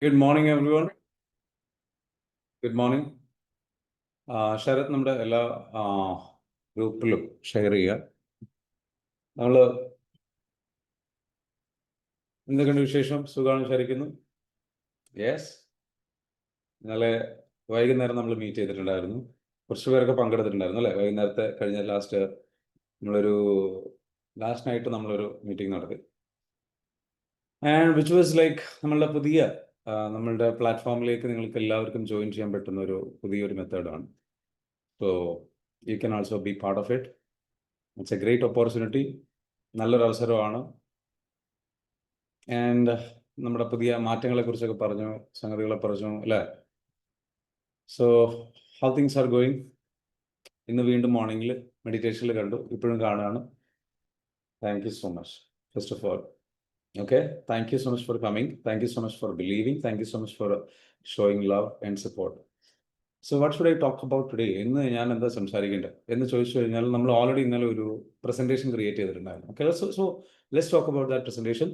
Good morning, everyone. Good morning. Sarath നമ്മുടെ എല്ലാ ഗ്രൂപ്പിലും share ചെയ്യുക. നമ്മൾ എന്തൊക്കെയുണ്ട് വിശേഷം? സുഖമാണ് വിചാരിക്കുന്നു. യെസ്, ഇന്നലെ വൈകുന്നേരം നമ്മൾ മീറ്റ് ചെയ്തിട്ടുണ്ടായിരുന്നു. കുറച്ച് പേരൊക്കെ പങ്കെടുത്തിട്ടുണ്ടായിരുന്നു അല്ലേ? വൈകുന്നേരത്തെ കഴിഞ്ഞ ലാസ്റ്റ് നൈറ്റ് നമ്മളൊരു മീറ്റിംഗ് നടത്തി. ആൻഡ് വിച്ച് വാസ് ലൈക്ക് നമ്മളുടെ പ്ലാറ്റ്ഫോമിലേക്ക് നിങ്ങൾക്ക് എല്ലാവർക്കും ജോയിൻ ചെയ്യാൻ പറ്റുന്ന പുതിയൊരു മെത്തേഡാണ്. So you can also be part of it. It's A great opportunity. നല്ലൊരു അവസരമാണ്. ആൻഡ് നമ്മുടെ പുതിയ മാറ്റങ്ങളെ കുറിച്ചൊക്കെ പറഞ്ഞു, സംഗതികളെ പറഞ്ഞു അല്ലേ? So how things are going? ഇന്ന് വീണ്ടും മോർണിംഗിൽ മെഡിറ്റേഷനിൽ കണ്ടു, ഇപ്പോഴും കാണുകയാണ്. Thank you so much first of all. Okay, thank you so much for coming. Thank you so much for believing. Thank you so much for showing love and support. So what should I talk about today? ഇന്ന് ഞാൻ എന്താ സംസാരിക്കേണ്ടത് എന്ന് ചോദിച്ചു കഴിഞ്ഞാൽ, നമ്മൾ already ഇന്നലെ ഒരു പ്രസന്റേഷൻ ക്രിയേറ്റ് ചെയ്തിട്ടുണ്ടായിരുന്നു. Okay, so let's talk about that presentation.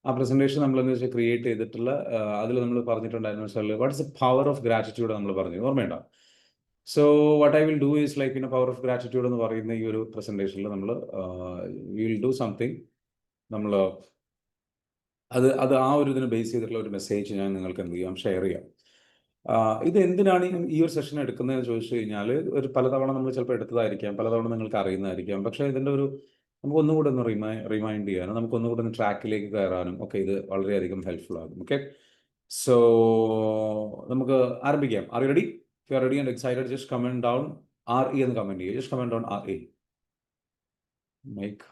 ആ പ്രസന്റേഷൻ നമ്മൾ എന്ന് വെച്ചാൽ ക്രിയേറ്റ് ചെയ്തിട്ടുള്ള അതിൽ നമ്മൾ പറഞ്ഞിട്ടുണ്ടായിരുന്നു വെച്ചാൽ what is the power of gratitude നമ്മൾ പറഞ്ഞു, ഓർമ്മയുണ്ടോ? So what I will do is like power of gratitude എന്ന് പറയുന്ന ഈ ഒരു പ്രസന്റേഷനിൽ നമ്മൾ വിൽ ഡു സംതിങ്. നമ്മൾ അത് ആ ഒരു ഇതിനെ ബേസ് ചെയ്തിട്ടുള്ള ഒരു മെസ്സേജ് ഞാൻ നിങ്ങൾക്ക് എന്ത് ചെയ്യാം, ഷെയർ ചെയ്യാം. ഇത് എന്തിനാണ് ഈ ഒരു സെഷൻ എടുക്കുന്നതെന്ന് ചോദിച്ചു കഴിഞ്ഞാൽ, പലതവണ നമ്മൾ ചിലപ്പോൾ എടുത്തതായിരിക്കാം, പലതവണ നിങ്ങൾക്ക് അറിയുന്നതായിരിക്കാം. പക്ഷേ ഇതിൻ്റെ നമുക്ക് ഒന്നുകൂടെ ഒന്ന് റിമൈൻഡ് ചെയ്യാനും നമുക്ക് ഒന്നുകൂടെ ഒന്ന് ട്രാക്കിലേക്ക് കയറാനും ഒക്കെ ഇത് വളരെയധികം ഹെൽപ്ഫുൾ ആകും. ഓക്കെ, സോ നമുക്ക് ആരംഭിക്കാം. Are you ready? If you are ready and excited, just comment down RE എന്ന് കമന്റ് ചെയ്യുക. Just comment down RE. മൈക്ക്.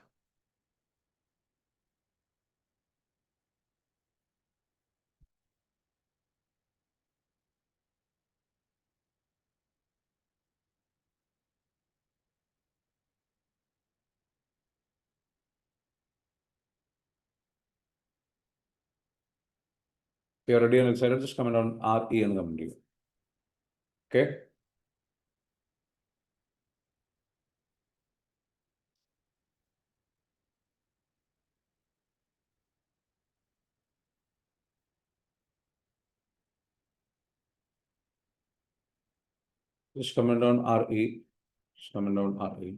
If you are ready and excited, just comment on RE and comment ചെയ്യുക. Okay. Just comment on RE. Just comment on RE.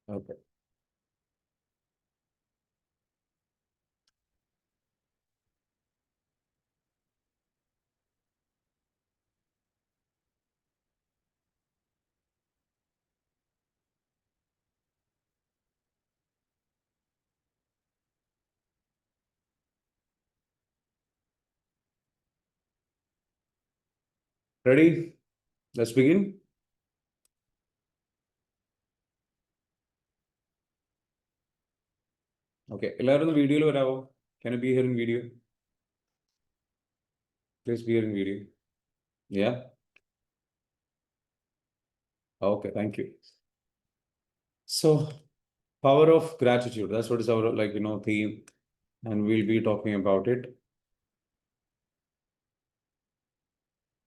Okay. Ready? Let's begin. Okay. എല്ലാവരും ഒന്ന് വീഡിയോയിൽ വരാവോ? Can you be here in video? Please be here in video. Yeah. Okay. Thank you. So, power of gratitude. That's what is our theme, and we'll be talking about it.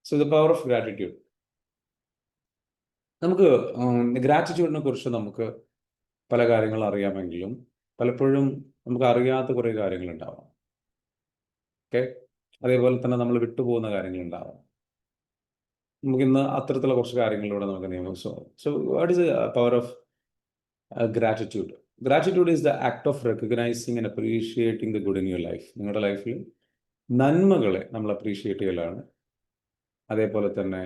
So, the power of gratitude. നമുക്ക് ഗ്രാറ്റിറ്റ്യൂഡിനെ കുറിച്ച് നമുക്ക് പല കാര്യങ്ങൾ അറിയാമെങ്കിലും പലപ്പോഴും നമുക്ക് അറിയാത്ത കുറേ കാര്യങ്ങളുണ്ടാവാം. ഓക്കെ, അതേപോലെ തന്നെ നമ്മൾ വിട്ടുപോകുന്ന കാര്യങ്ങളുണ്ടാവാം. നമുക്കിന്ന് അത്തരത്തിലുള്ള കുറച്ച് കാര്യങ്ങളിലൂടെ നമുക്ക് നിയമം. So what is the power of gratitude? Gratitude is the act of recognizing and appreciating the good in your life. നിങ്ങളുടെ ലൈഫിൽ നന്മകളെ നമ്മൾ അപ്രീഷിയേറ്റ് ചെയ്യലാണ്, അതേപോലെ തന്നെ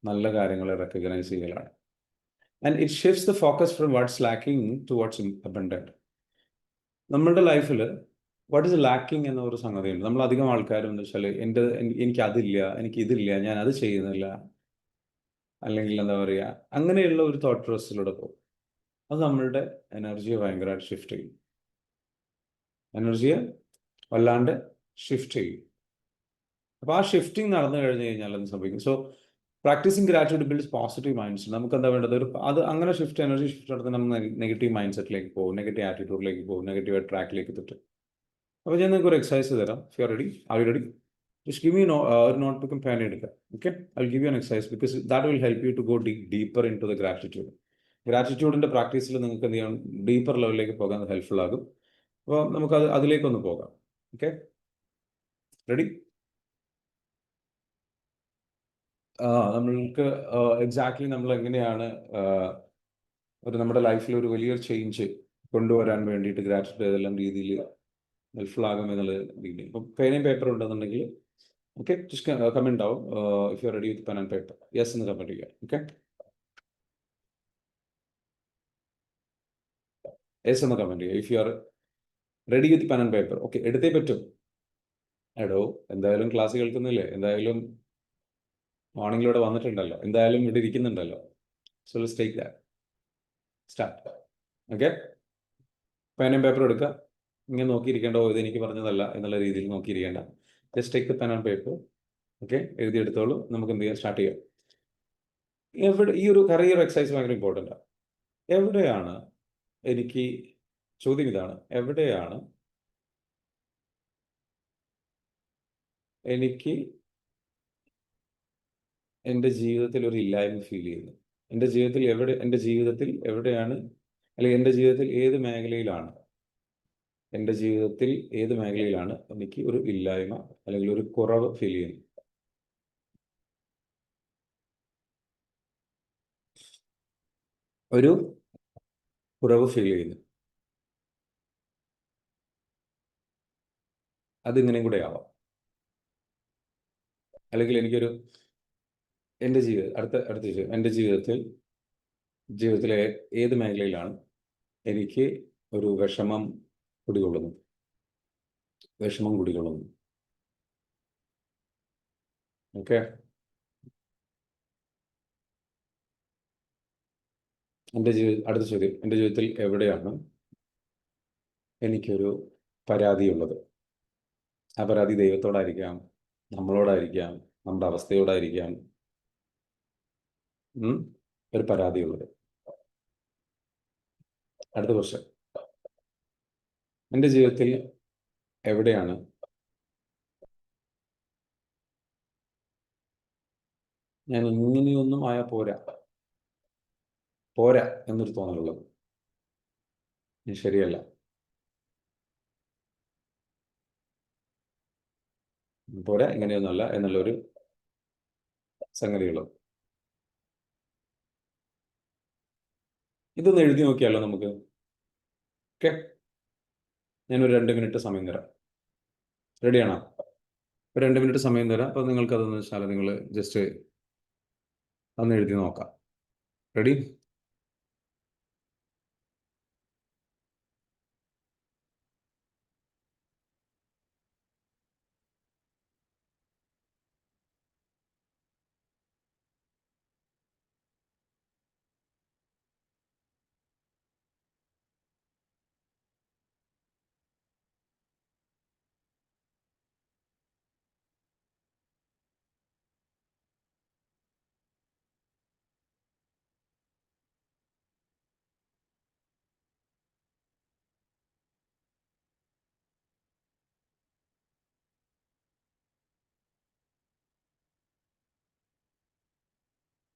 നല്ല കാര്യങ്ങളെ റെക്കഗ്നൈസ് ചെയ്യലാണ്. And it shifts the focus from what's lacking to what's abundant. നമ്മളുടെ ലൈഫിൽ വാട്ട് ഈസ് ലാക്കിംഗ് എന്ന ഒരു സംഗതിയുണ്ട്. നമ്മൾ അധികം ആൾക്കാരും എന്ന് വെച്ചാൽ എനിക്കതില്ല, എനിക്കിതില്ല, ഞാൻ അത് ചെയ്യുന്നില്ല, അല്ലെങ്കിൽ എന്താ പറയുക, അങ്ങനെയുള്ള ഒരു തോട്ട് പ്രോസസ്സിലൂടെ പോകും. അത് നമ്മളുടെ എനർജിയെ ഭയങ്കരമായിട്ട് ഷിഫ്റ്റ് ചെയ്യും. എനർജിയെ വല്ലാണ്ട് ഷിഫ്റ്റ് ചെയ്യും. അപ്പോൾ ആ ഷിഫ്റ്റിംഗ് നടന്നു കഴിഞ്ഞു കഴിഞ്ഞാൽ എന്ത് സംഭവിക്കും? So practising gratitude builds positive mindset. നമുക്ക് എന്താ വേണ്ടത്? അത് അങ്ങനെ എനർജി ഷിഫ്റ്റ് നടത്തുന്ന നമ്മൾ നെഗറ്റീവ് മൈൻഡ് സെറ്റിലേക്ക് പോകും, നെഗറ്റീവ് ആറ്റിറ്റ്യൂഡിലേക്ക് പോകും, നെഗറ്റീവ് ട്രാക്കിലേക്ക് തെറ്റും. അപ്പോൾ ഞാൻ നിങ്ങൾക്ക് ഒരു എക്സസൈസ് തരാം. If you are ready, R you ready? Just give me ഒരു നോട്ട്ബുക്കും പേന എടുക്കുക. Okay, I'll give you an exercise because that will help you to go deeper into the gratitude. ഗ്രാറ്റിറ്റ്യൂഡിൻ്റെ പ്രാക്ടീസിൽ നിങ്ങൾക്ക് എന്ത് ചെയ്യാം, ഡീപ്പർ ലെവലിലേക്ക് പോകാൻ ഹെൽപ്ഫുൾ ആകും. അപ്പോൾ നമുക്ക് അതിലേക്കൊന്ന് പോകാം. Okay, ready? നമ്മൾക്ക് എക്സാക്ട്ലി നമ്മൾ എങ്ങനെയാണ് നമ്മുടെ ലൈഫിൽ ഒരു വലിയൊരു ചേഞ്ച് കൊണ്ടുവരാൻ വേണ്ടിയിട്ട് ഗ്രാറ്റിറ്റ്യൂഡ് ഏതെല്ലാം രീതിയിൽ ഹെൽപ്ഫുൾ ആകും എന്നുള്ള രീതിയിൽ. ഇപ്പം പേനയും പേപ്പർ ഉണ്ടെന്നുണ്ടെങ്കിൽ ഓക്കെ, ജസ്റ്റ് കമൻറ്റ് ആവും. If you are ready with pen and paper, yes എന്ന് കമൻറ്റ് ചെയ്യുക. ഓക്കെ, യെസ് എന്ന് കമൻറ്റ് ചെയ്യുക if you are ready with pen and paper. Okay, എടുത്തേ പറ്റും. എടോ, എന്തായാലും ക്ലാസ് കേൾക്കുന്നില്ലേ, എന്തായാലും മോർണിംഗിലൂടെ വന്നിട്ടുണ്ടല്ലോ, എന്തായാലും ഇവിടെ ഇരിക്കുന്നുണ്ടല്ലോ. So let's take that, start. Okay, പേനയും പേപ്പറും എടുക്കുക. ഇങ്ങനെ നോക്കിയിരിക്കേണ്ടോ ഇത് എനിക്ക് പറഞ്ഞതല്ല എന്നുള്ള രീതിയിൽ നോക്കിയിരിക്കേണ്ട. Just take the pen and paper. Okay, എഴുതിയെടുത്തോളൂ. നമുക്ക് എന്ത് ചെയ്യാം, സ്റ്റാർട്ട് ചെയ്യാം. ഈ ഒരു കരിയർ എക്സസൈസ് ഭയങ്കര ഇമ്പോർട്ടൻ്റ്. എവിടെയാണ് എനിക്ക്, ചോദ്യം ഇതാണ്, എവിടെയാണ് എനിക്ക് എൻ്റെ ജീവിതത്തിൽ ഒരു ഇല്ലായ്മ ഫീൽ ചെയ്യുന്നത്? എൻ്റെ ജീവിതത്തിൽ എവിടെയാണ്, അല്ലെങ്കിൽ എൻ്റെ ജീവിതത്തിൽ ഏത് മേഖലയിലാണ് എനിക്ക് ഒരു ഇല്ലായ്മ അല്ലെങ്കിൽ ഒരു കുറവ് ഫീൽ ചെയ്യുന്നത്? ഒരു കുറവ് ഫീൽ ചെയ്യുന്നു. അതിങ്ങനെയും കൂടെ ആവാം. അല്ലെങ്കിൽ എനിക്കൊരു എൻ്റെ വിഷയം, എൻ്റെ ജീവിതത്തിലെ ഏത് മേഖലയിലാണ് എനിക്ക് ഒരു വിഷമം കുടികൊള്ളുന്നു? ഓക്കെ, അടുത്ത ചോദ്യം, എൻ്റെ ജീവിതത്തിൽ എവിടെയാണ് എനിക്കൊരു പരാതിയുള്ളത്? ആ പരാതി ദൈവത്തോടായിരിക്കാം, നമ്മളോടായിരിക്കാം, നമ്മുടെ അവസ്ഥയോടായിരിക്കാം. ഒരു പരാതിയുള്ളത്. അടുത്ത ക്വസ്റ്റ്യൻ, എൻ്റെ ജീവിതത്തിൽ എവിടെയാണ് ഞാൻ ഇങ്ങനെയൊന്നും ആയാൽ പോരാ എന്നൊരു തോന്നലുള്ളത്? ഞാൻ ശരിയല്ല, പോരാ, ഇങ്ങനെയൊന്നുമല്ല എന്നുള്ളൊരു സംഗതികളും. ഇതൊന്ന് എഴുതി നോക്കിയാലോ നമുക്ക്? ഓക്കെ, ഞാനൊരു 2 മിനിറ്റ് സമയം തരാം. റെഡിയാണോ? ഒരു 2 മിനിറ്റ് സമയം തരാം. അപ്പോൾ നിങ്ങൾക്കതെന്ന് വെച്ചാൽ നിങ്ങൾ ജസ്റ്റ് ഒന്ന് എഴുതി നോക്കാം. റെഡി?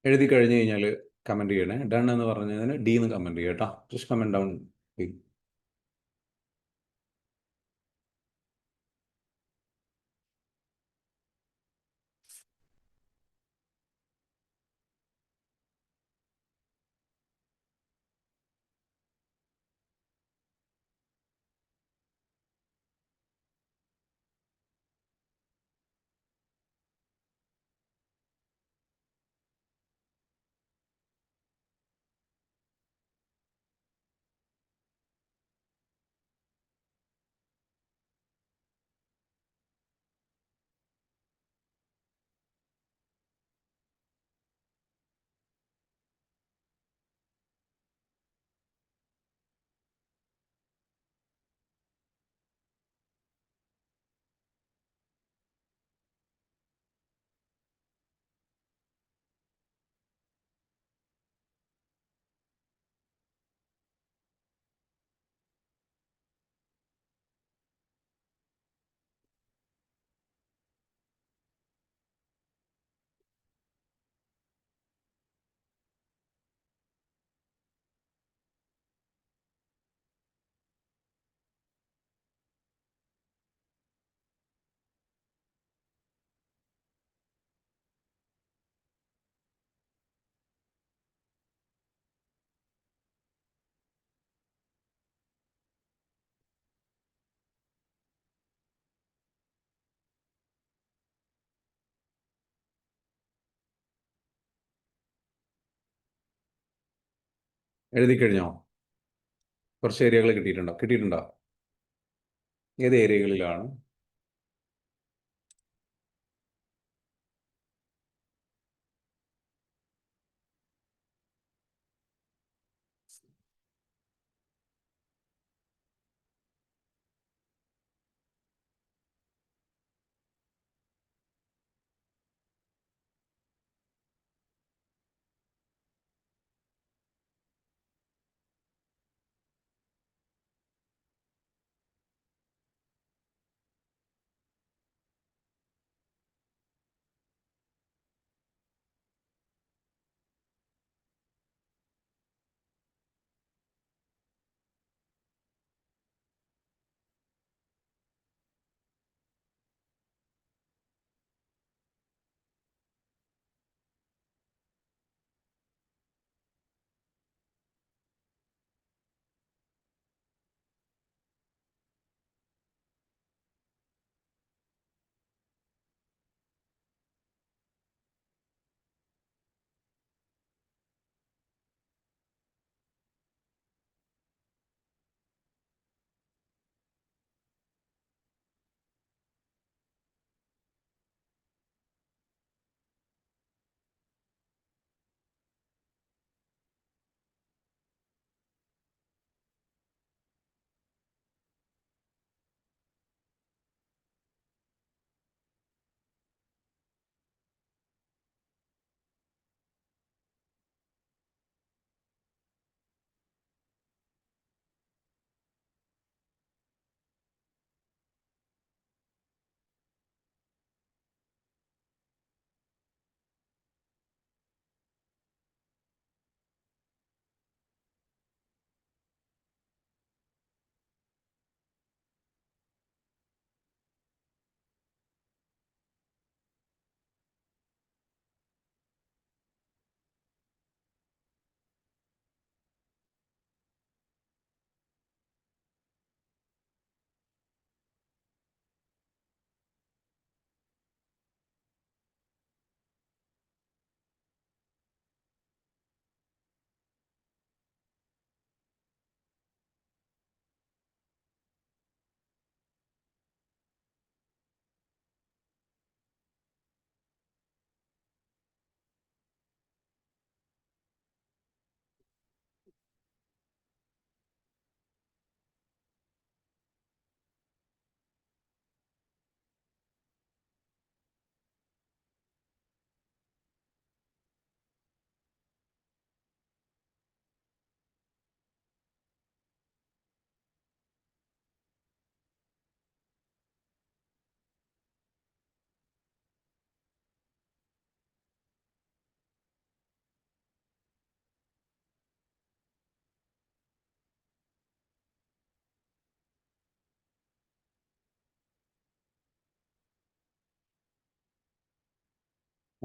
എഴുതി കഴിഞ്ഞ് കഴിഞ്ഞാൽ കമൻറ്റ് ചെയ്യണേ. ഡൺ എന്ന് പറഞ്ഞതിന് ഡി എന്ന് കമൻറ്റ് ചെയ്യുക കേട്ടോ. Just comment down. എഴുതി കഴിഞ്ഞോ? കുറച്ച് ഏരിയകൾ കിട്ടിയിട്ടുണ്ടോ? ഏത് ഏരിയകളിലാണ്?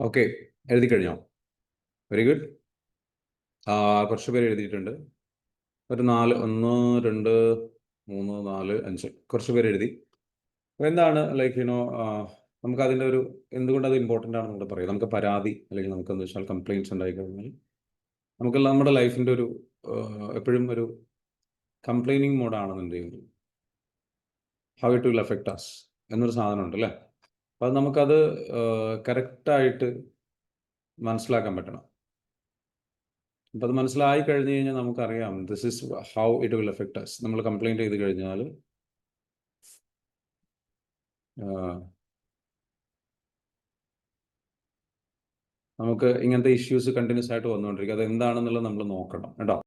ഓക്കെ, എഴുതി കഴിഞ്ഞോ? Very good. കുറച്ച് പേര് എഴുതിയിട്ടുണ്ട്. ഒരു 4, 1, 2, 3, 4, 5 കുറച്ച് പേര് എഴുതി. എന്താണ് ലൈക്ക് നമുക്ക് അതിൻ്റെ ഒരു എന്തുകൊണ്ട് അത് ഇമ്പോർട്ടൻ്റ് ആണെന്ന് കൂടെ പറയാം. നമുക്ക് പരാതി അല്ലെങ്കിൽ നമുക്ക് എന്താ വെച്ചാൽ കംപ്ലയിൻറ്റ്സ് ഉണ്ടായി കഴിഞ്ഞാൽ നമുക്ക് നമ്മുടെ ലൈഫിൻ്റെ ഒരു എപ്പോഴും ഒരു കംപ്ലൈനിങ് മോഡാണെന്നുണ്ടെങ്കിൽ how it will affect us എന്നൊരു സാധനം ഉണ്ട് അല്ലേ? അപ്പോൾ അത് നമുക്കത് കറക്റ്റായിട്ട് മനസ്സിലാക്കാൻ പറ്റണം. അപ്പോൾ അത് മനസ്സിലായി കഴിഞ്ഞ് കഴിഞ്ഞാൽ നമുക്കറിയാം this is how it will affect us. നമ്മൾ കംപ്ലയിൻറ്റ് ചെയ്ത് കഴിഞ്ഞാൽ നമുക്ക് ഇങ്ങനത്തെ ഇഷ്യൂസ് കണ്ടിന്യൂസ് ആയിട്ട് വന്നുകൊണ്ടിരിക്കും. അത് എന്താണെന്നുള്ളത് നമ്മൾ നോക്കണം കേട്ടോ.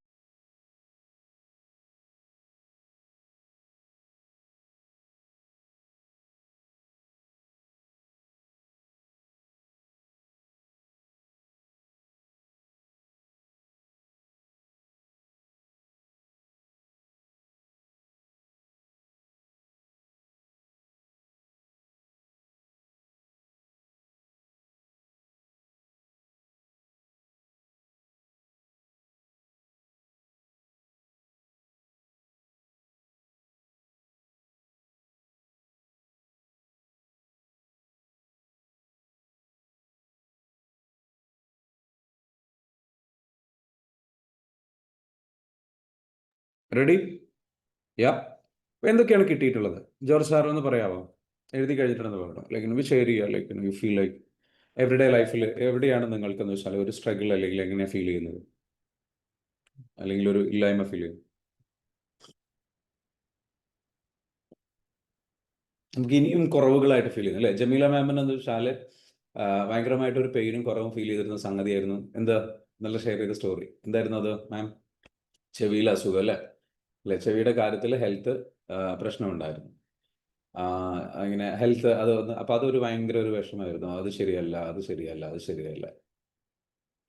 റെഡി? യാ. എന്തൊക്കെയാണ് കിട്ടിയിട്ടുള്ളത്? ജോർജ് സാർ ഒന്ന് പറയാമോ? എഴുതി കഴിഞ്ഞിട്ടുണ്ടെന്ന് പറഞ്ഞു. ലൈക്ക് ഷെയർ ചെയ്യുക. Like you feel like everyday ലൈഫിൽ എവിടെയാണ് നിങ്ങൾക്കെന്ന് വെച്ചാൽ ഒരു സ്ട്രഗിൾ അല്ലെങ്കിൽ എങ്ങനെയാണ് ഫീൽ ചെയ്യുന്നത്, അല്ലെങ്കിൽ ഒരു ഇല്ലായ്മ ഫീൽ ചെയ്യുന്നത്? നമുക്ക് ഇനിയും കുറവുകളായിട്ട് ഫീൽ ചെയ്യുന്നു അല്ലേ? ജമീല മാമിന് എന്ന് വെച്ചാൽ ഭയങ്കരമായിട്ട് ഒരു പെയിനും കുറവും ഫീൽ ചെയ്തിരുന്ന സംഗതിയായിരുന്നു. എന്താ നല്ല ഷെയർ ചെയ്ത സ്റ്റോറി എന്തായിരുന്നു അത് മാം? ചെവിയിലെ അസുഖം അല്ലേ? അല്ലെ, ചെവിയുടെ കാര്യത്തിൽ ഹെൽത്ത് പ്രശ്നമുണ്ടായിരുന്നു. ഇങ്ങനെ ഹെൽത്ത് അത് അപ്പം അതൊരു ഭയങ്കര ഒരു വിഷമമായിരുന്നു. അത് ശരിയല്ല, അത് ശരിയല്ല, അത് ശരിയല്ല.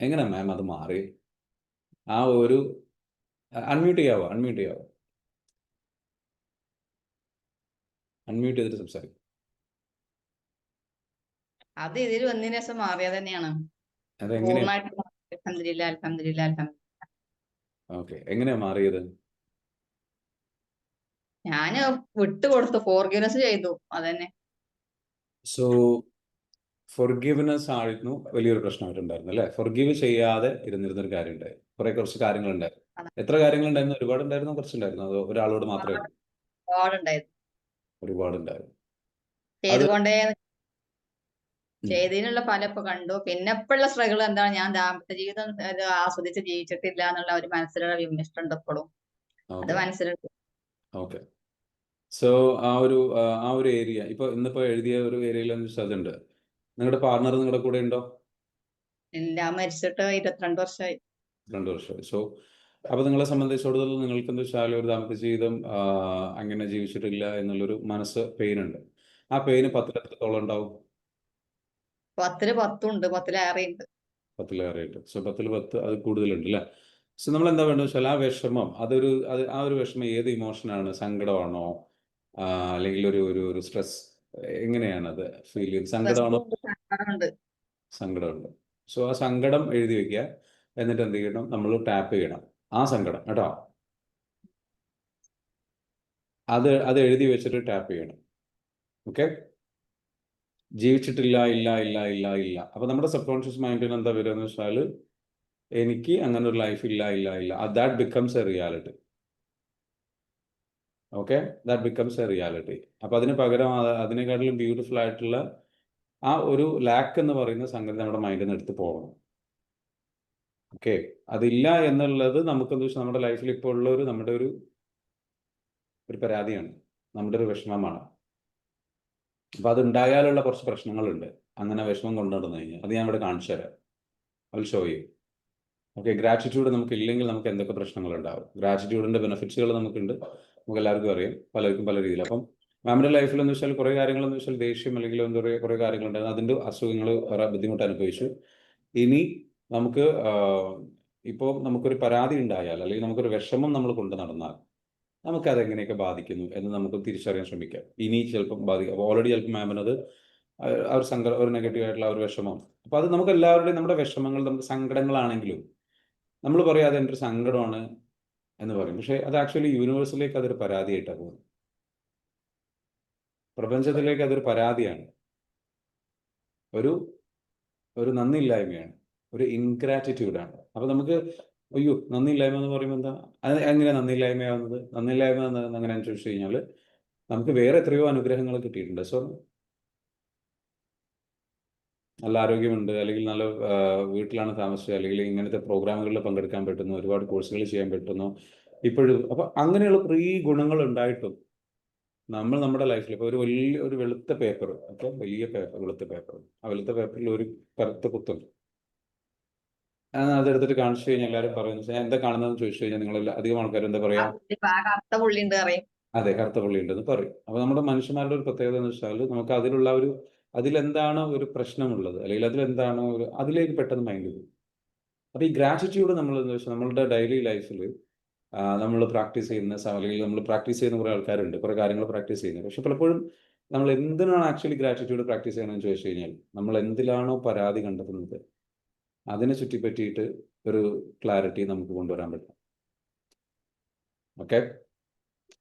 എങ്ങനെ മാം അത് മാറി? ആ ഒരു അൺമ്യൂട്ട് ചെയ്യാവോ? അൺമ്യൂട്ട് ചെയ്യാവോ? അൺമ്യൂട്ട് ചെയ്തിട്ട് സംസാരിക്കും. അത് ഇതിൽ വന്നതിന് ശേഷം മാറിയത് തന്നെയാണ്. അതെങ്ങനെയാ? പൂർണ്ണമായിട്ട് അൽഹംദുലില്ലാ, അൽഹംദുലില്ലാ, അൽഹംദുലില്ലാ. ഓക്കെ, എങ്ങനെയാ മാറിയത്? ഞാന് വിട്ടുകൊടുത്തു, ഫോർഗിവ്നെസ് ചെയ്തു. അതന്നെ. സോ ഫൊർഗിവ്നെസ് ആയിരുന്നു വലിയൊരു പ്രശ്നമായിട്ടുണ്ടായിരുന്നു അല്ലേ? ഫൊർഗീവ് ചെയ്യാതെ ഇരുന്നിരുന്നൊരു കാര്യം ഉണ്ടായിരുന്നു. കുറച്ച് കാര്യങ്ങളുണ്ടായിരുന്നു. എത്ര കാര്യങ്ങളുണ്ടായിരുന്നു? ഒരുപാടുണ്ടായിരുന്നു, കുറച്ചുണ്ടായിരുന്നു? അതോ ഒരാളോട് മാത്രമേ? ഒരുപാടുണ്ടായിരുന്നു. ഒരുപാടുണ്ടായിരുന്നു. അത് ചെയ്തുകൊണ്ടേ ചെയ്തതിനുള്ള ഫലം ഇപ്പൊ കണ്ടു. പിന്നെ ഇപ്പോഴുള്ള സ്ട്രഗിൾ എന്താണ്? ഞാൻ ദാമ്പത്യ ജീവിതം ആസ്വദിച്ച് ജീവിച്ചിട്ടില്ല എന്നുള്ള ഒരു മനസ്സിലുള്ള വിമ്മിഷ്ടമുണ്ട് ഇപ്പോഴും. അത് മനസ്സിലുണ്ട്. ഓക്കെ. സോ ആ ഒരു ഏരിയ ഇന്നിപ്പോ എഴുതിയ ഒരു ഏരിയയിൽ അതുണ്ട്. നിങ്ങളുടെ പാർട്ണർ നിങ്ങളുടെ കൂടെ ഉണ്ടോ? ഇല്ല, മരിച്ചിട്ട് 22 വർഷമായി. 2 വർഷമായി. സോ അപ്പൊ നിങ്ങളെ സംബന്ധിച്ചിടത്തോളം നിങ്ങൾക്ക് എന്താ വെച്ചാൽ ഒരു ദാമ്പത്യ ജീവിതം അങ്ങനെ ജീവിച്ചിട്ടില്ല എന്നുള്ളൊരു മനസ്സ് പെയിൻ ഉണ്ട്. ആ പെയിന് 10 എത്രത്തോളം ഉണ്ടാവും? 10-ല് 10 ഉണ്ട്, 10-ലേറെ ഉണ്ട്. 10-ലേറെയായിട്ട്. സോ 10-ൽ 10 അത് കൂടുതലുണ്ട് അല്ലേ? സോ നമ്മൾ എന്താ വേണ്ടത് വെച്ചാൽ ആ വിഷമം ആ ഒരു വിഷമം ഏത് ഇമോഷനാണ്? സങ്കടമാണോ, അല്ലെങ്കിൽ ഒരു ഒരു ഒരു സ്ട്രെസ്? എങ്ങനെയാണ് അത് ഫീൽ ചെയ്യുന്നത്? സങ്കടമാണോ? സങ്കടമുണ്ട്. സങ്കടമുണ്ട്. സോ ആ സങ്കടം എഴുതി വെക്കുക. എന്നിട്ട് എന്ത് ചെയ്യണം? നമ്മൾ ടാപ്പ് ചെയ്യണം ആ സങ്കടം കേട്ടോ. അത് എഴുതി വെച്ചിട്ട് ടാപ്പ് ചെയ്യണം. ഓക്കെ? ജീവിച്ചിട്ടില്ല, ഇല്ല ഇല്ല ഇല്ല ഇല്ല. അപ്പൊ നമ്മുടെ സബ് കോൺഷ്യസ് മൈൻഡിന് എന്താ വരിക എന്ന് വെച്ചാൽ എനിക്ക് അങ്ങനെ ഒരു ലൈഫ് ഇല്ല ഇല്ല ഇല്ല. That becomes A reality. Okay, that becomes A reality. അപ്പൊ അതിന് പകരം അതിനെക്കാട്ടിലും ബ്യൂട്ടിഫുൾ ആയിട്ടുള്ള ആ ഒരു ലാക്ക് എന്ന് പറയുന്ന സംഗതി നമ്മുടെ മൈൻഡിൽ നിന്ന് എടുത്ത് പോകണം. ഓക്കെ, അതില്ല എന്നുള്ളത് നമുക്കെന്ത് വെച്ചാൽ നമ്മുടെ ലൈഫിൽ ഇപ്പോൾ ഉള്ള നമ്മുടെ ഒരു പരാതിയാണ്, നമ്മുടെ ഒരു വിഷമമാണ്. അപ്പൊ അത് ഉണ്ടായാലുള്ള കുറച്ച് പ്രശ്നങ്ങളുണ്ട്. അങ്ങനെ വിഷമം കൊണ്ടുനടന്നു കഴിഞ്ഞാൽ അത് ഞാൻ ഇവിടെ കാണിച്ചു തരാം. I will show U. Okay, gratitude നമുക്ക് ഇല്ലെങ്കിൽ നമുക്ക് എന്തൊക്കെ പ്രശ്നങ്ങൾ ഉണ്ടാവും. ഗ്രാറ്റിറ്റ്യൂഡിന്റെ ബെനിഫിറ്റ്സുകൾ നമുക്കുണ്ട്, നമുക്ക് എല്ലാവർക്കും അറിയാം, പലർക്കും പല രീതിയിൽ. അപ്പം മാമിന്റെ ലൈഫിൽ എന്ന് വെച്ചാൽ കുറേ കാര്യങ്ങൾ വെച്ചാൽ ദേഷ്യം അല്ലെങ്കിൽ എന്താ പറയുക കുറേ കാര്യങ്ങളുണ്ടായിരുന്നു. അതിന്റെ അസുഖങ്ങൾ വേറെ ബുദ്ധിമുട്ട് അനുഭവിച്ചു. ഇനി നമുക്ക് ഇപ്പോൾ നമുക്കൊരു പരാതി ഉണ്ടായാൽ അല്ലെങ്കിൽ നമുക്കൊരു വിഷമം നമ്മൾ കൊണ്ടു നടന്നാൽ നമുക്ക് അതെങ്ങനെയൊക്കെ ബാധിക്കുന്നു എന്ന് നമുക്ക് തിരിച്ചറിയാൻ ശ്രമിക്കാം. ഇനി ചിലപ്പം ബാധിക്കും. ഓൾറെഡി ചിലപ്പോൾ മാമിനത് ആ ഒരു ഒരു നെഗറ്റീവ് ആയിട്ടുള്ള ഒരു വിഷമം. അപ്പൊ അത് നമുക്ക് എല്ലാവരുടെയും നമ്മുടെ വിഷമങ്ങൾ നമുക്ക് സങ്കടങ്ങളാണെങ്കിലും നമ്മൾ പറയും അത് എൻ്റെ ഒരു സങ്കടമാണ് എന്ന് പറയും. പക്ഷെ അത് ആക്ച്വലി യൂണിവേഴ്സിലേക്ക് അതൊരു പരാതിയായിട്ടാണ് പോകുന്നത്. പ്രപഞ്ചത്തിലേക്ക് അതൊരു പരാതിയാണ്, ഒരു ഒരു നന്ദിയില്ലായ്മയാണ്, ഒരു ഇൻഗ്രാറ്റിറ്റ്യൂഡാണ്. അപ്പൊ നമുക്ക് അയ്യോ നന്ദിയില്ലായ്മ എന്ന് പറയുമ്പോൾ എന്താ, അത് എങ്ങനെ നന്ദിയില്ലായ്മയാവുന്നത്? നന്ദിയില്ലായ്മ എങ്ങനെയാണെന്ന് ചോദിച്ചു കഴിഞ്ഞാൽ നമുക്ക് വേറെ എത്രയോ അനുഗ്രഹങ്ങൾ കിട്ടിയിട്ടുണ്ട്. സോ നല്ല ആരോഗ്യമുണ്ട്, അല്ലെങ്കിൽ നല്ല വീട്ടിലാണ് താമസിച്ചത്, അല്ലെങ്കിൽ ഇങ്ങനത്തെ പ്രോഗ്രാമുകളിൽ പങ്കെടുക്കാൻ പറ്റുന്നു, ഒരുപാട് കോഴ്സുകൾ ചെയ്യാൻ പറ്റുന്നു ഇപ്പോഴും. അപ്പൊ അങ്ങനെയുള്ള കുറേ ഗുണങ്ങൾ ഉണ്ടായിട്ടും നമ്മൾ നമ്മുടെ ലൈഫിൽ ഇപ്പോൾ ഒരു വലിയ ഒരു വെളുത്ത പേപ്പർ, അപ്പോൾ വലിയ പേപ്പർ, വെളുത്ത പേപ്പർ, ആ വെളുത്ത പേപ്പറിൽ ഒരു കറുത്ത കുത്തുണ്ട്. അതെടുത്തിട്ട് കാണിച്ചു കഴിഞ്ഞാൽ എല്ലാവരും പറയുന്നത് ഞാൻ എന്താ കാണുന്നതെന്ന് ചോദിച്ചു കഴിഞ്ഞാൽ നിങ്ങൾ അധികം ആൾക്കാർ എന്താ പറയാ? കറുത്ത പുള്ളി ഉണ്ട് പറയും. അതെ, കറുത്ത പുള്ളി ഉണ്ടെന്ന് പറയും. അപ്പൊ നമ്മുടെ മനുഷ്യന്മാരുടെ ഒരു പ്രത്യേകത എന്ന് വെച്ചാൽ നമുക്ക് അതിലുള്ള അതിലെന്താണോ ഒരു പ്രശ്നമുള്ളത്, അല്ലെങ്കിൽ അതിലെന്താണോ അതിലേക്ക് പെട്ടെന്ന് മൈൻഡ് പോകും. അപ്പൊ ഈ ഗ്രാറ്റിറ്റ്യൂഡ് നമ്മൾ എന്ന് വെച്ചാൽ നമ്മളുടെ ഡെയിലി ലൈഫിൽ നമ്മൾ പ്രാക്ടീസ് ചെയ്യുന്ന അല്ലെങ്കിൽ നമ്മൾ പ്രാക്ടീസ് ചെയ്യുന്ന കുറേ ആൾക്കാരുണ്ട്, കുറേ കാര്യങ്ങൾ പ്രാക്ടീസ് ചെയ്യുന്നത്. പക്ഷെ പലപ്പോഴും നമ്മൾ എന്തിനാണ് ആക്ച്വലി ഗ്രാറ്റിറ്റ്യൂഡ് പ്രാക്ടീസ് ചെയ്യണമെന്ന് ചോദിച്ചു കഴിഞ്ഞാൽ നമ്മൾ എന്തിലാണോ പരാതി കണ്ടെത്തുന്നത് അതിനെ ചുറ്റിപ്പറ്റിയിട്ട് ഒരു ക്ലാരിറ്റി നമുക്ക് കൊണ്ടുവരാൻ പറ്റും. ഓക്കെ,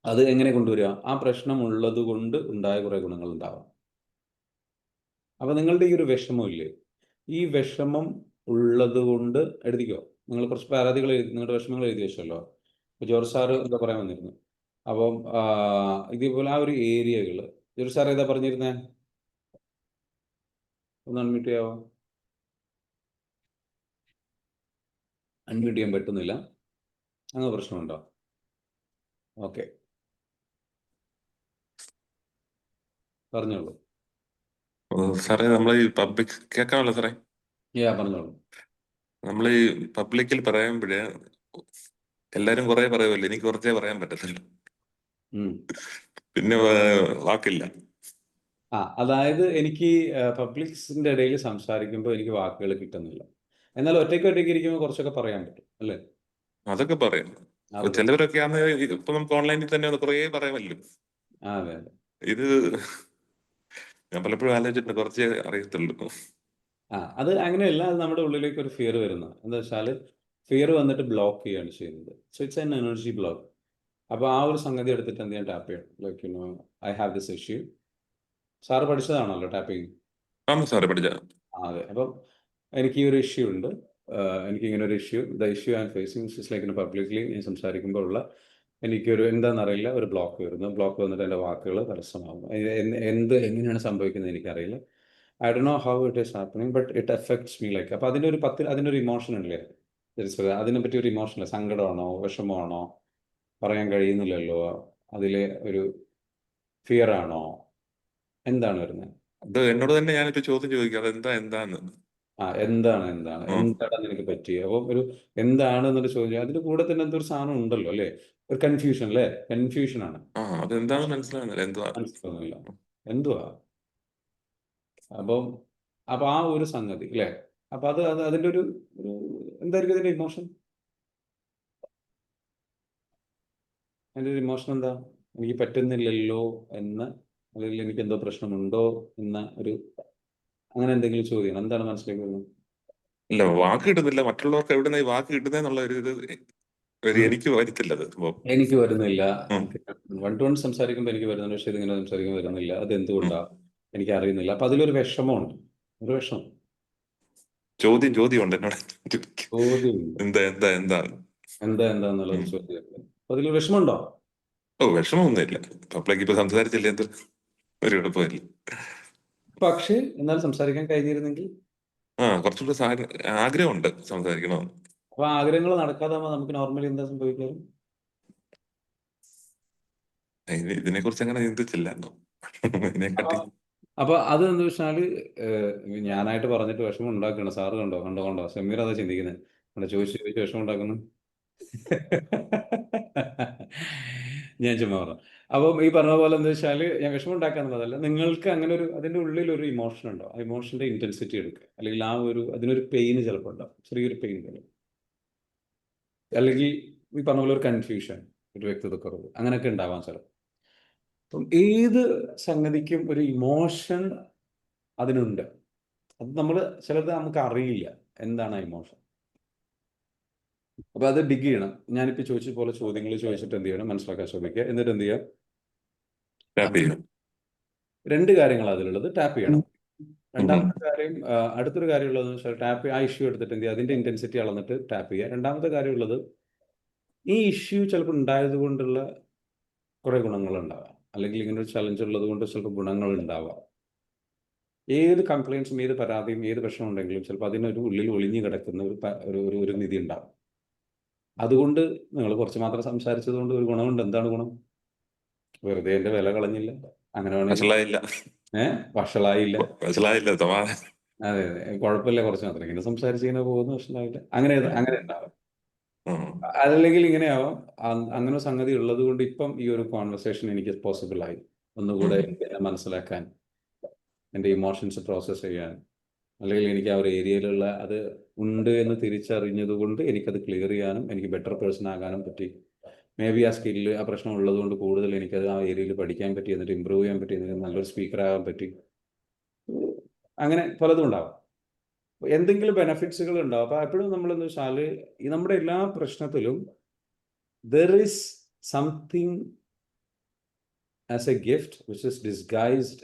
അത് എങ്ങനെ കൊണ്ടുവരിക? ആ പ്രശ്നം ഉള്ളത് കൊണ്ട് ഉണ്ടായ കുറേ ഗുണങ്ങൾ ഉണ്ടാവാം. അപ്പൊ നിങ്ങളുടെ ഈ ഒരു വിഷമമില്ലേ, ഈ വിഷമം ഉള്ളത് കൊണ്ട് എഴുതിക്കോ. നിങ്ങൾ കുറച്ച് പരാതികൾ നിങ്ങളുടെ വിഷമങ്ങൾ എഴുതി വെച്ചല്ലോ. ജോർജ് സാറ് എന്താ പറയാൻ വന്നിരുന്നു. അപ്പം ഇതേപോലെ ആ ഒരു ഏരിയകൾ ജോർജ് സാർ ഏതാ പറഞ്ഞിരുന്നേ? ഒന്ന് അൺമ്യൂട്ട് ചെയ്യാവോ? അൺമ്യൂട്ട് ചെയ്യാൻ പറ്റുന്നില്ല. അങ്ങനെ പ്രശ്നമുണ്ടോ? ഓക്കെ, പറഞ്ഞോളൂ. സാറേ, നമ്മൾ ഈ പബ്ലിക് കേൾക്കാമല്ലോ സാറേ? പറഞ്ഞോളൂ. നമ്മൾ ഈ പബ്ലിക്കിൽ പറയുമ്പോഴേ എല്ലാരും കുറെ പറയുമല്ലോ, എനിക്ക് കുറച്ചേ പറയാൻ പറ്റത്തില്ല. പിന്നെ വാക്കില്ല. അതായത് എനിക്ക് പബ്ലിക്സിന്റെ ഇടയിൽ സംസാരിക്കുമ്പോൾ എനിക്ക് വാക്കുകൾ കിട്ടുന്നില്ല. എന്നാൽ ഒറ്റയ്ക്ക് ഇരിക്കുമ്പോൾ കുറച്ചൊക്കെ പറയാൻ പറ്റും അല്ലേ? അതൊക്കെ പറയാം. ചിലവരൊക്കെ ആണ് ഇപ്പൊ നമുക്ക് ഓൺലൈനിൽ തന്നെ കുറേ പറയാമല്ലോ. അതെ. ഇത് ഞാൻ പലപ്പോഴും ആലോചിച്ചിട്ടുണ്ട്, കുറച്ചേ അറിയത്തുള്ളൂ. അത് അങ്ങനെയല്ല, അത് നമ്മുടെ ഉള്ളിലേക്ക് ഒരു ഫിയർ വരുന്നത്. എന്താ വെച്ചാൽ ഫിയർ വന്നിട്ട് ബ്ലോക്ക് ചെയ്യുകയാണ് ചെയ്യുന്നത്. So it's an energy block. അപ്പോൾ ആ ഒരു സംഗതി എടുത്തിട്ട് എന്ത് ചെയ്യാൻ ടാപ്പ് ചെയ്യണം. Like I have this issue. Sir പഠിച്ചതാണല്ലോ ടാപ്പിംഗ്? ആണോ സാറ് പഠിച്ച? അതെ. അപ്പം എനിക്ക് ഈ ഒരു ഇഷ്യൂ ഉണ്ട്. എനിക്കിങ്ങനെ ഒരു issue, the issue I am facing is like publicly ഞാൻ സംസാരിക്കുമ്പോൾ ഉള്ള എനിക്കൊരു എന്താണെന്നറിയില്ല, ഒരു ബ്ലോക്ക് വരുന്നു. ബ്ലോക്ക് വന്നിട്ട് എൻ്റെ വാക്കുകൾ തടസ്സമാകും. എങ്ങനെയാണ് സംഭവിക്കുന്നത് എനിക്കറിയില്ല. ഐ ഡോ know how it is happening, but it affects me like. അപ്പോൾ അതിനൊരു ഇമോഷൻ ഉണ്ടല്ലേ, അതിനെപ്പറ്റി ഒരു ഇമോഷൻ, സങ്കടമാണോ വിഷമമാണോ പറയാൻ കഴിയുന്നില്ലല്ലോ, അതിലെ ഒരു ഫിയർ ആണോ, എന്താണ് വരുന്നത്? അത് എന്നോട് തന്നെ ഞാനൊരു ചോദ്യം ചോദിക്കാം, അതെന്താന്ന്. എന്താണ് നിനക്ക് പറ്റിയത്? അപ്പോൾ ഒരു എന്താണ് എന്നൊരു ചോദ്യം, അതിന്റെ കൂടെ തന്നെ എന്തൊരു സാധനം ഉണ്ടല്ലോ അല്ലേ, ഒരു കൺഫ്യൂഷൻ അല്ലേ? കൺഫ്യൂഷനാണ്. അതെന്താണെന്ന് മനസ്സിലാകുന്നില്ല. മനസ്സിലാകുന്നില്ല എന്തുവാ. അപ്പം ആ ഒരു സംഗതി അല്ലേ, അപ്പൊ അതിന്റെ ഒരു എന്തായിരിക്കും അതിന്റെ ഇമോഷൻ? അതിന്റെ ഒരു ഇമോഷൻ എന്താ? എനിക്ക് പറ്റുന്നില്ലല്ലോ എന്ന, അല്ലെങ്കിൽ എനിക്ക് എന്തോ പ്രശ്നമുണ്ടോ എന്ന ഒരു, അങ്ങനെ എന്തെങ്കിലും ചോദ്യം എന്താണ് മനസ്സിലേക്ക് വരുന്നത്? ഇല്ല, വാക്ക് കിട്ടുന്നില്ല. മറ്റുള്ളവർക്ക് എവിടെ ഈ വാക്ക് കിട്ടുന്നുള്ള ഒരു ഇത് എനിക്ക് വരത്തില്ലത്. എനിക്ക് വരുന്നില്ല. വൺ ടു വൺ സംസാരിക്കുമ്പോൾ എനിക്ക് വരുന്നുണ്ട്, പക്ഷെ ഇതിങ്ങനെ സംസാരിക്കുമ്പോൾ വരുന്നില്ല. അത് എന്തുകൊണ്ടാ എനിക്ക് അറിയുന്നില്ല. അപ്പൊ അതിലൊരു വിഷമമുണ്ട്, ഒരു വിഷമം. ചോദ്യം ഉണ്ട് എന്നോട്. എന്താന്നുള്ളൊരു ചോദ്യം. അപ്പൊ അതിലൊരു വിഷമമുണ്ടോ? വിഷമമൊന്നുമില്ല. പബ്ലിക് ഇപ്പൊ സംസാരിച്ചില്ലേ, എന്ത് ഒരു കുഴപ്പമില്ല. പക്ഷേ എന്നാൽ സംസാരിക്കാൻ കഴിഞ്ഞിരുന്നെങ്കിൽ കുറച്ചുകൂടെ ആഗ്രഹമുണ്ട് സംസാരിക്കണമെന്ന്. അപ്പൊ ആഗ്രഹങ്ങൾ നടക്കാതാകുമ്പോൾ നമുക്ക് നോർമലി എന്താ സംഭവിക്കാറ്? ഇതിനെ കുറിച്ച് അങ്ങനെ ചിന്തിച്ചില്ല. അപ്പൊ അത് എന്താ വെച്ചാല് ഞാനായിട്ട് പറഞ്ഞിട്ട് വിഷമം ഉണ്ടാക്കണം. സാറ് കണ്ടോ സമീർ അതാ ചിന്തിക്കുന്നത്. ചോദിച്ചു വിഷമം ഉണ്ടാക്കുന്നു. ഞാൻ ചുമ്മാ പറഞ്ഞു. അപ്പം ഈ പറഞ്ഞ പോലെ എന്താ വെച്ചാൽ ഞാൻ വിഷമം ഉണ്ടാക്കാന്നുള്ളതല്ല, നിങ്ങൾക്ക് അങ്ങനെ ഒരു അതിൻ്റെ ഉള്ളിൽ ഒരു ഇമോഷൻ ഉണ്ടോ? ആ ഇമോഷന്റെ ഇന്റൻസിറ്റി എടുക്കുക, അല്ലെങ്കിൽ അതിനൊരു പെയിന് ചിലപ്പോൾ ഉണ്ടാവും, ചെറിയൊരു പെയിൻ പോലെ, അല്ലെങ്കിൽ ഈ പറഞ്ഞ പോലെ ഒരു കൺഫ്യൂഷൻ, ഒരു വ്യക്തിത്വക്കുറവ്, അങ്ങനെയൊക്കെ ഉണ്ടാവാൻ ചിലപ്പോൾ. അപ്പം ഏത് സംഗതിക്കും ഒരു ഇമോഷൻ അതിനുണ്ട്. അത് ചിലത് നമുക്ക് അറിയില്ല എന്താണ് ആ ഇമോഷൻ. അപ്പൊ അത് ഡിഗ് ചെയ്യണം. ഞാനിപ്പോ ചോദിച്ച പോലെ ചോദ്യങ്ങൾ ചോദിച്ചിട്ട് എന്ത് ചെയ്യണം, മനസ്സിലാക്കാൻ ശ്രമിക്കുക. എന്നിട്ട് എന്ത് ചെയ്യാം, രണ്ട് കാര്യങ്ങൾ അതിലുള്ളത് ടാപ്പ് ചെയ്യണം. രണ്ടാമത്തെ കാര്യം, അടുത്തൊരു കാര്യം ഉള്ളതെന്ന് വെച്ചാൽ ആ ഇഷ്യൂ എടുത്തിട്ട് എന്ത് ചെയ്യുക, അതിന്റെ ഇന്റൻസിറ്റി അളന്നിട്ട് ടാപ്പ് ചെയ്യുക. രണ്ടാമത്തെ കാര്യമുള്ളത്, ഈ ഇഷ്യൂ ചിലപ്പോൾ ഉണ്ടായത് കൊണ്ടുള്ള കുറെ ഗുണങ്ങൾ ഉണ്ടാവാം, അല്ലെങ്കിൽ ഇങ്ങനെ ഒരു ചലഞ്ച് ഉള്ളത് കൊണ്ട് ചിലപ്പോൾ ഗുണങ്ങൾ ഉണ്ടാവാം. ഏത് കംപ്ലയിൻസും, ഏത് പരാതിയും, ഏത് പ്രശ്നം ഉണ്ടെങ്കിലും ചിലപ്പോൾ അതിനൊരു ഉള്ളിൽ ഒളിഞ്ഞു കിടക്കുന്ന ഒരു നിധി ഉണ്ടാവും. അതുകൊണ്ട് നിങ്ങൾ കുറച്ച് മാത്രം സംസാരിച്ചത് കൊണ്ട് ഒരു ഗുണമുണ്ട്. എന്താണ് ഗുണം? വെറുതെ എന്റെ വില കളഞ്ഞില്ല. അങ്ങനെ വഷളായില്ല. വഷളായില്ല. അതെ, കുഴപ്പമില്ല, കുറച്ച് മാത്രം ഇങ്ങനെ സംസാരിച്ച് ഇങ്ങനെ പോകുന്നു, വഷളായില്ല. അങ്ങനെ ഉണ്ടാവും. അതല്ലെങ്കിൽ ഇങ്ങനെയാവാം, അങ്ങനെ സംഗതി ഉള്ളത് കൊണ്ട് ഇപ്പം ഈ ഒരു കോൺവെർസേഷൻ എനിക്ക് പോസിബിൾ ആയി, ഒന്നുകൂടെ എന്നെ മനസ്സിലാക്കാൻ, എൻ്റെ ഇമോഷൻസ് പ്രോസസ്സ് ചെയ്യാൻ, അല്ലെങ്കിൽ എനിക്ക് ആ ഒരു ഏരിയയിലുള്ള അത് ഉണ്ട് എന്ന് തിരിച്ചറിഞ്ഞത് കൊണ്ട് എനിക്കത് ക്ലിയർ ചെയ്യാനും എനിക്ക് ബെറ്റർ പേഴ്സൺ ആകാനും പറ്റി. മേ ബി ആ സ്കില്ല്, ആ പ്രശ്നം ഉള്ളത് കൊണ്ട് കൂടുതൽ എനിക്കത് ആ ഏരിയയിൽ പഠിക്കാൻ പറ്റി, എന്നിട്ട് ഇമ്പ്രൂവ് ചെയ്യാൻ പറ്റി, എന്നിട്ട് നല്ലൊരു സ്പീക്കർ ആകാൻ പറ്റി. അങ്ങനെ പലതും ഉണ്ടാവും. എന്തെങ്കിലും ബെനഫിറ്റ്സുകൾ ഉണ്ടാവും. അപ്പൊ എപ്പോഴും നമ്മളെന്ന് വെച്ചാൽ നമ്മുടെ എല്ലാ പ്രശ്നത്തിലും there is something as a gift which is disguised,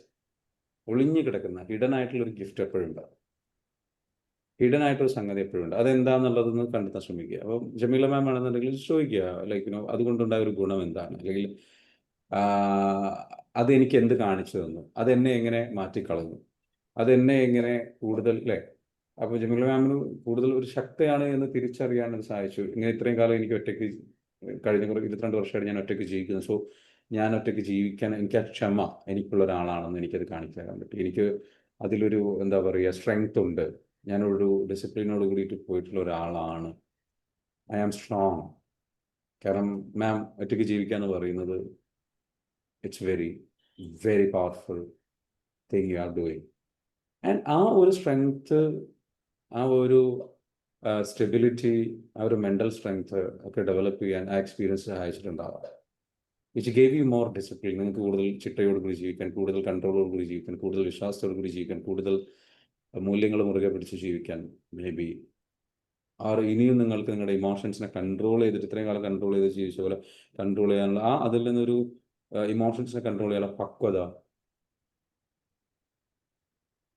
ഒളിഞ്ഞു കിടക്കുന്ന ഹിഡൻ ആയിട്ടുള്ള ഒരു ഗിഫ്റ്റ് എപ്പോഴും ഉണ്ടാവും. ഹിഡൻ ആയിട്ടൊരു സംഗതി എപ്പോഴും ഉണ്ട്. അതെന്താന്നുള്ളതൊന്ന് കണ്ടെത്താൻ ശ്രമിക്കുക. അപ്പം ജമീല മാം ആണെന്നുണ്ടെങ്കിൽ ചോദിക്കുക, ലൈക്ക് അതുകൊണ്ടുണ്ടായ ഒരു ഗുണം എന്താണ്, അല്ലെങ്കിൽ അതെനിക്ക് എന്ത് കാണിച്ചു തന്നു, അതെന്നെ എങ്ങനെ മാറ്റിക്കളഞ്ഞു, അതെന്നെ എങ്ങനെ കൂടുതൽ അല്ലേ. അപ്പോൾ ജമീല മാമിന് കൂടുതൽ ഒരു ശക്തിയാണ് എന്ന് തിരിച്ചറിയാൻ അത് സഹായിച്ചു. ഇങ്ങനെ ഇത്രയും കാലം എനിക്ക് ഒറ്റയ്ക്ക് കഴിഞ്ഞ 22 വർഷമായിട്ട് ഞാൻ ഒറ്റയ്ക്ക് ജീവിക്കുന്നു. സോ ഞാൻ ഒറ്റയ്ക്ക് ജീവിക്കാൻ എനിക്ക് ആ ക്ഷമ എനിക്കുള്ള ഒരാളാണെന്ന് എനിക്കത് കാണിച്ചു തരാൻ പറ്റി. എനിക്ക് അതിലൊരു എന്താ പറയുക സ്ട്രെങ്ത് ഉണ്ട്. ഞാനൊരു ഡിസിപ്ലിനോട് കൂടിയിട്ട് പോയിട്ടുള്ള ഒരാളാണ്. I am strong. കാരണം മാം ഒറ്റയ്ക്ക് ജീവിക്കുക എന്ന് പറയുന്നത് it's very very powerful thing you are doing. And ആ ഒരു സ്ട്രെങ്ത്, ആ ഒരു സ്റ്റെബിലിറ്റി, ആ ഒരു മെൻ്റൽ സ്ട്രെങ്ത് ഒക്കെ ഡെവലപ്പ് ചെയ്യാൻ ആ എക്സ്പീരിയൻസ് സഹായിച്ചിട്ടുണ്ടാവാം. Which gave you more discipline. നിങ്ങൾക്ക് കൂടുതൽ ചിട്ടയോടുകൂടി ജീവിക്കാൻ, കൂടുതൽ കൺട്രോളോടുകൂടി ജീവിക്കാൻ, കൂടുതൽ വിശ്വാസത്തോടുകൂടി ജീവിക്കാൻ, കൂടുതൽ മൂല്യങ്ങൾ മുറുകെ പിടിച്ച് ജീവിക്കാൻ മേ ബി. ആർ ഇനിയും നിങ്ങൾക്ക് നിങ്ങളുടെ ഇമോഷൻസിനെ കൺട്രോൾ ചെയ്തിട്ട് ഇത്രയും കാലം കൺട്രോൾ ചെയ്ത് ജീവിച്ച പോലെ കൺട്രോൾ ചെയ്യാനുള്ള അതിൽ നിന്നൊരു ഇമോഷൻസിനെ കൺട്രോൾ ചെയ്യാനുള്ള പക്വത,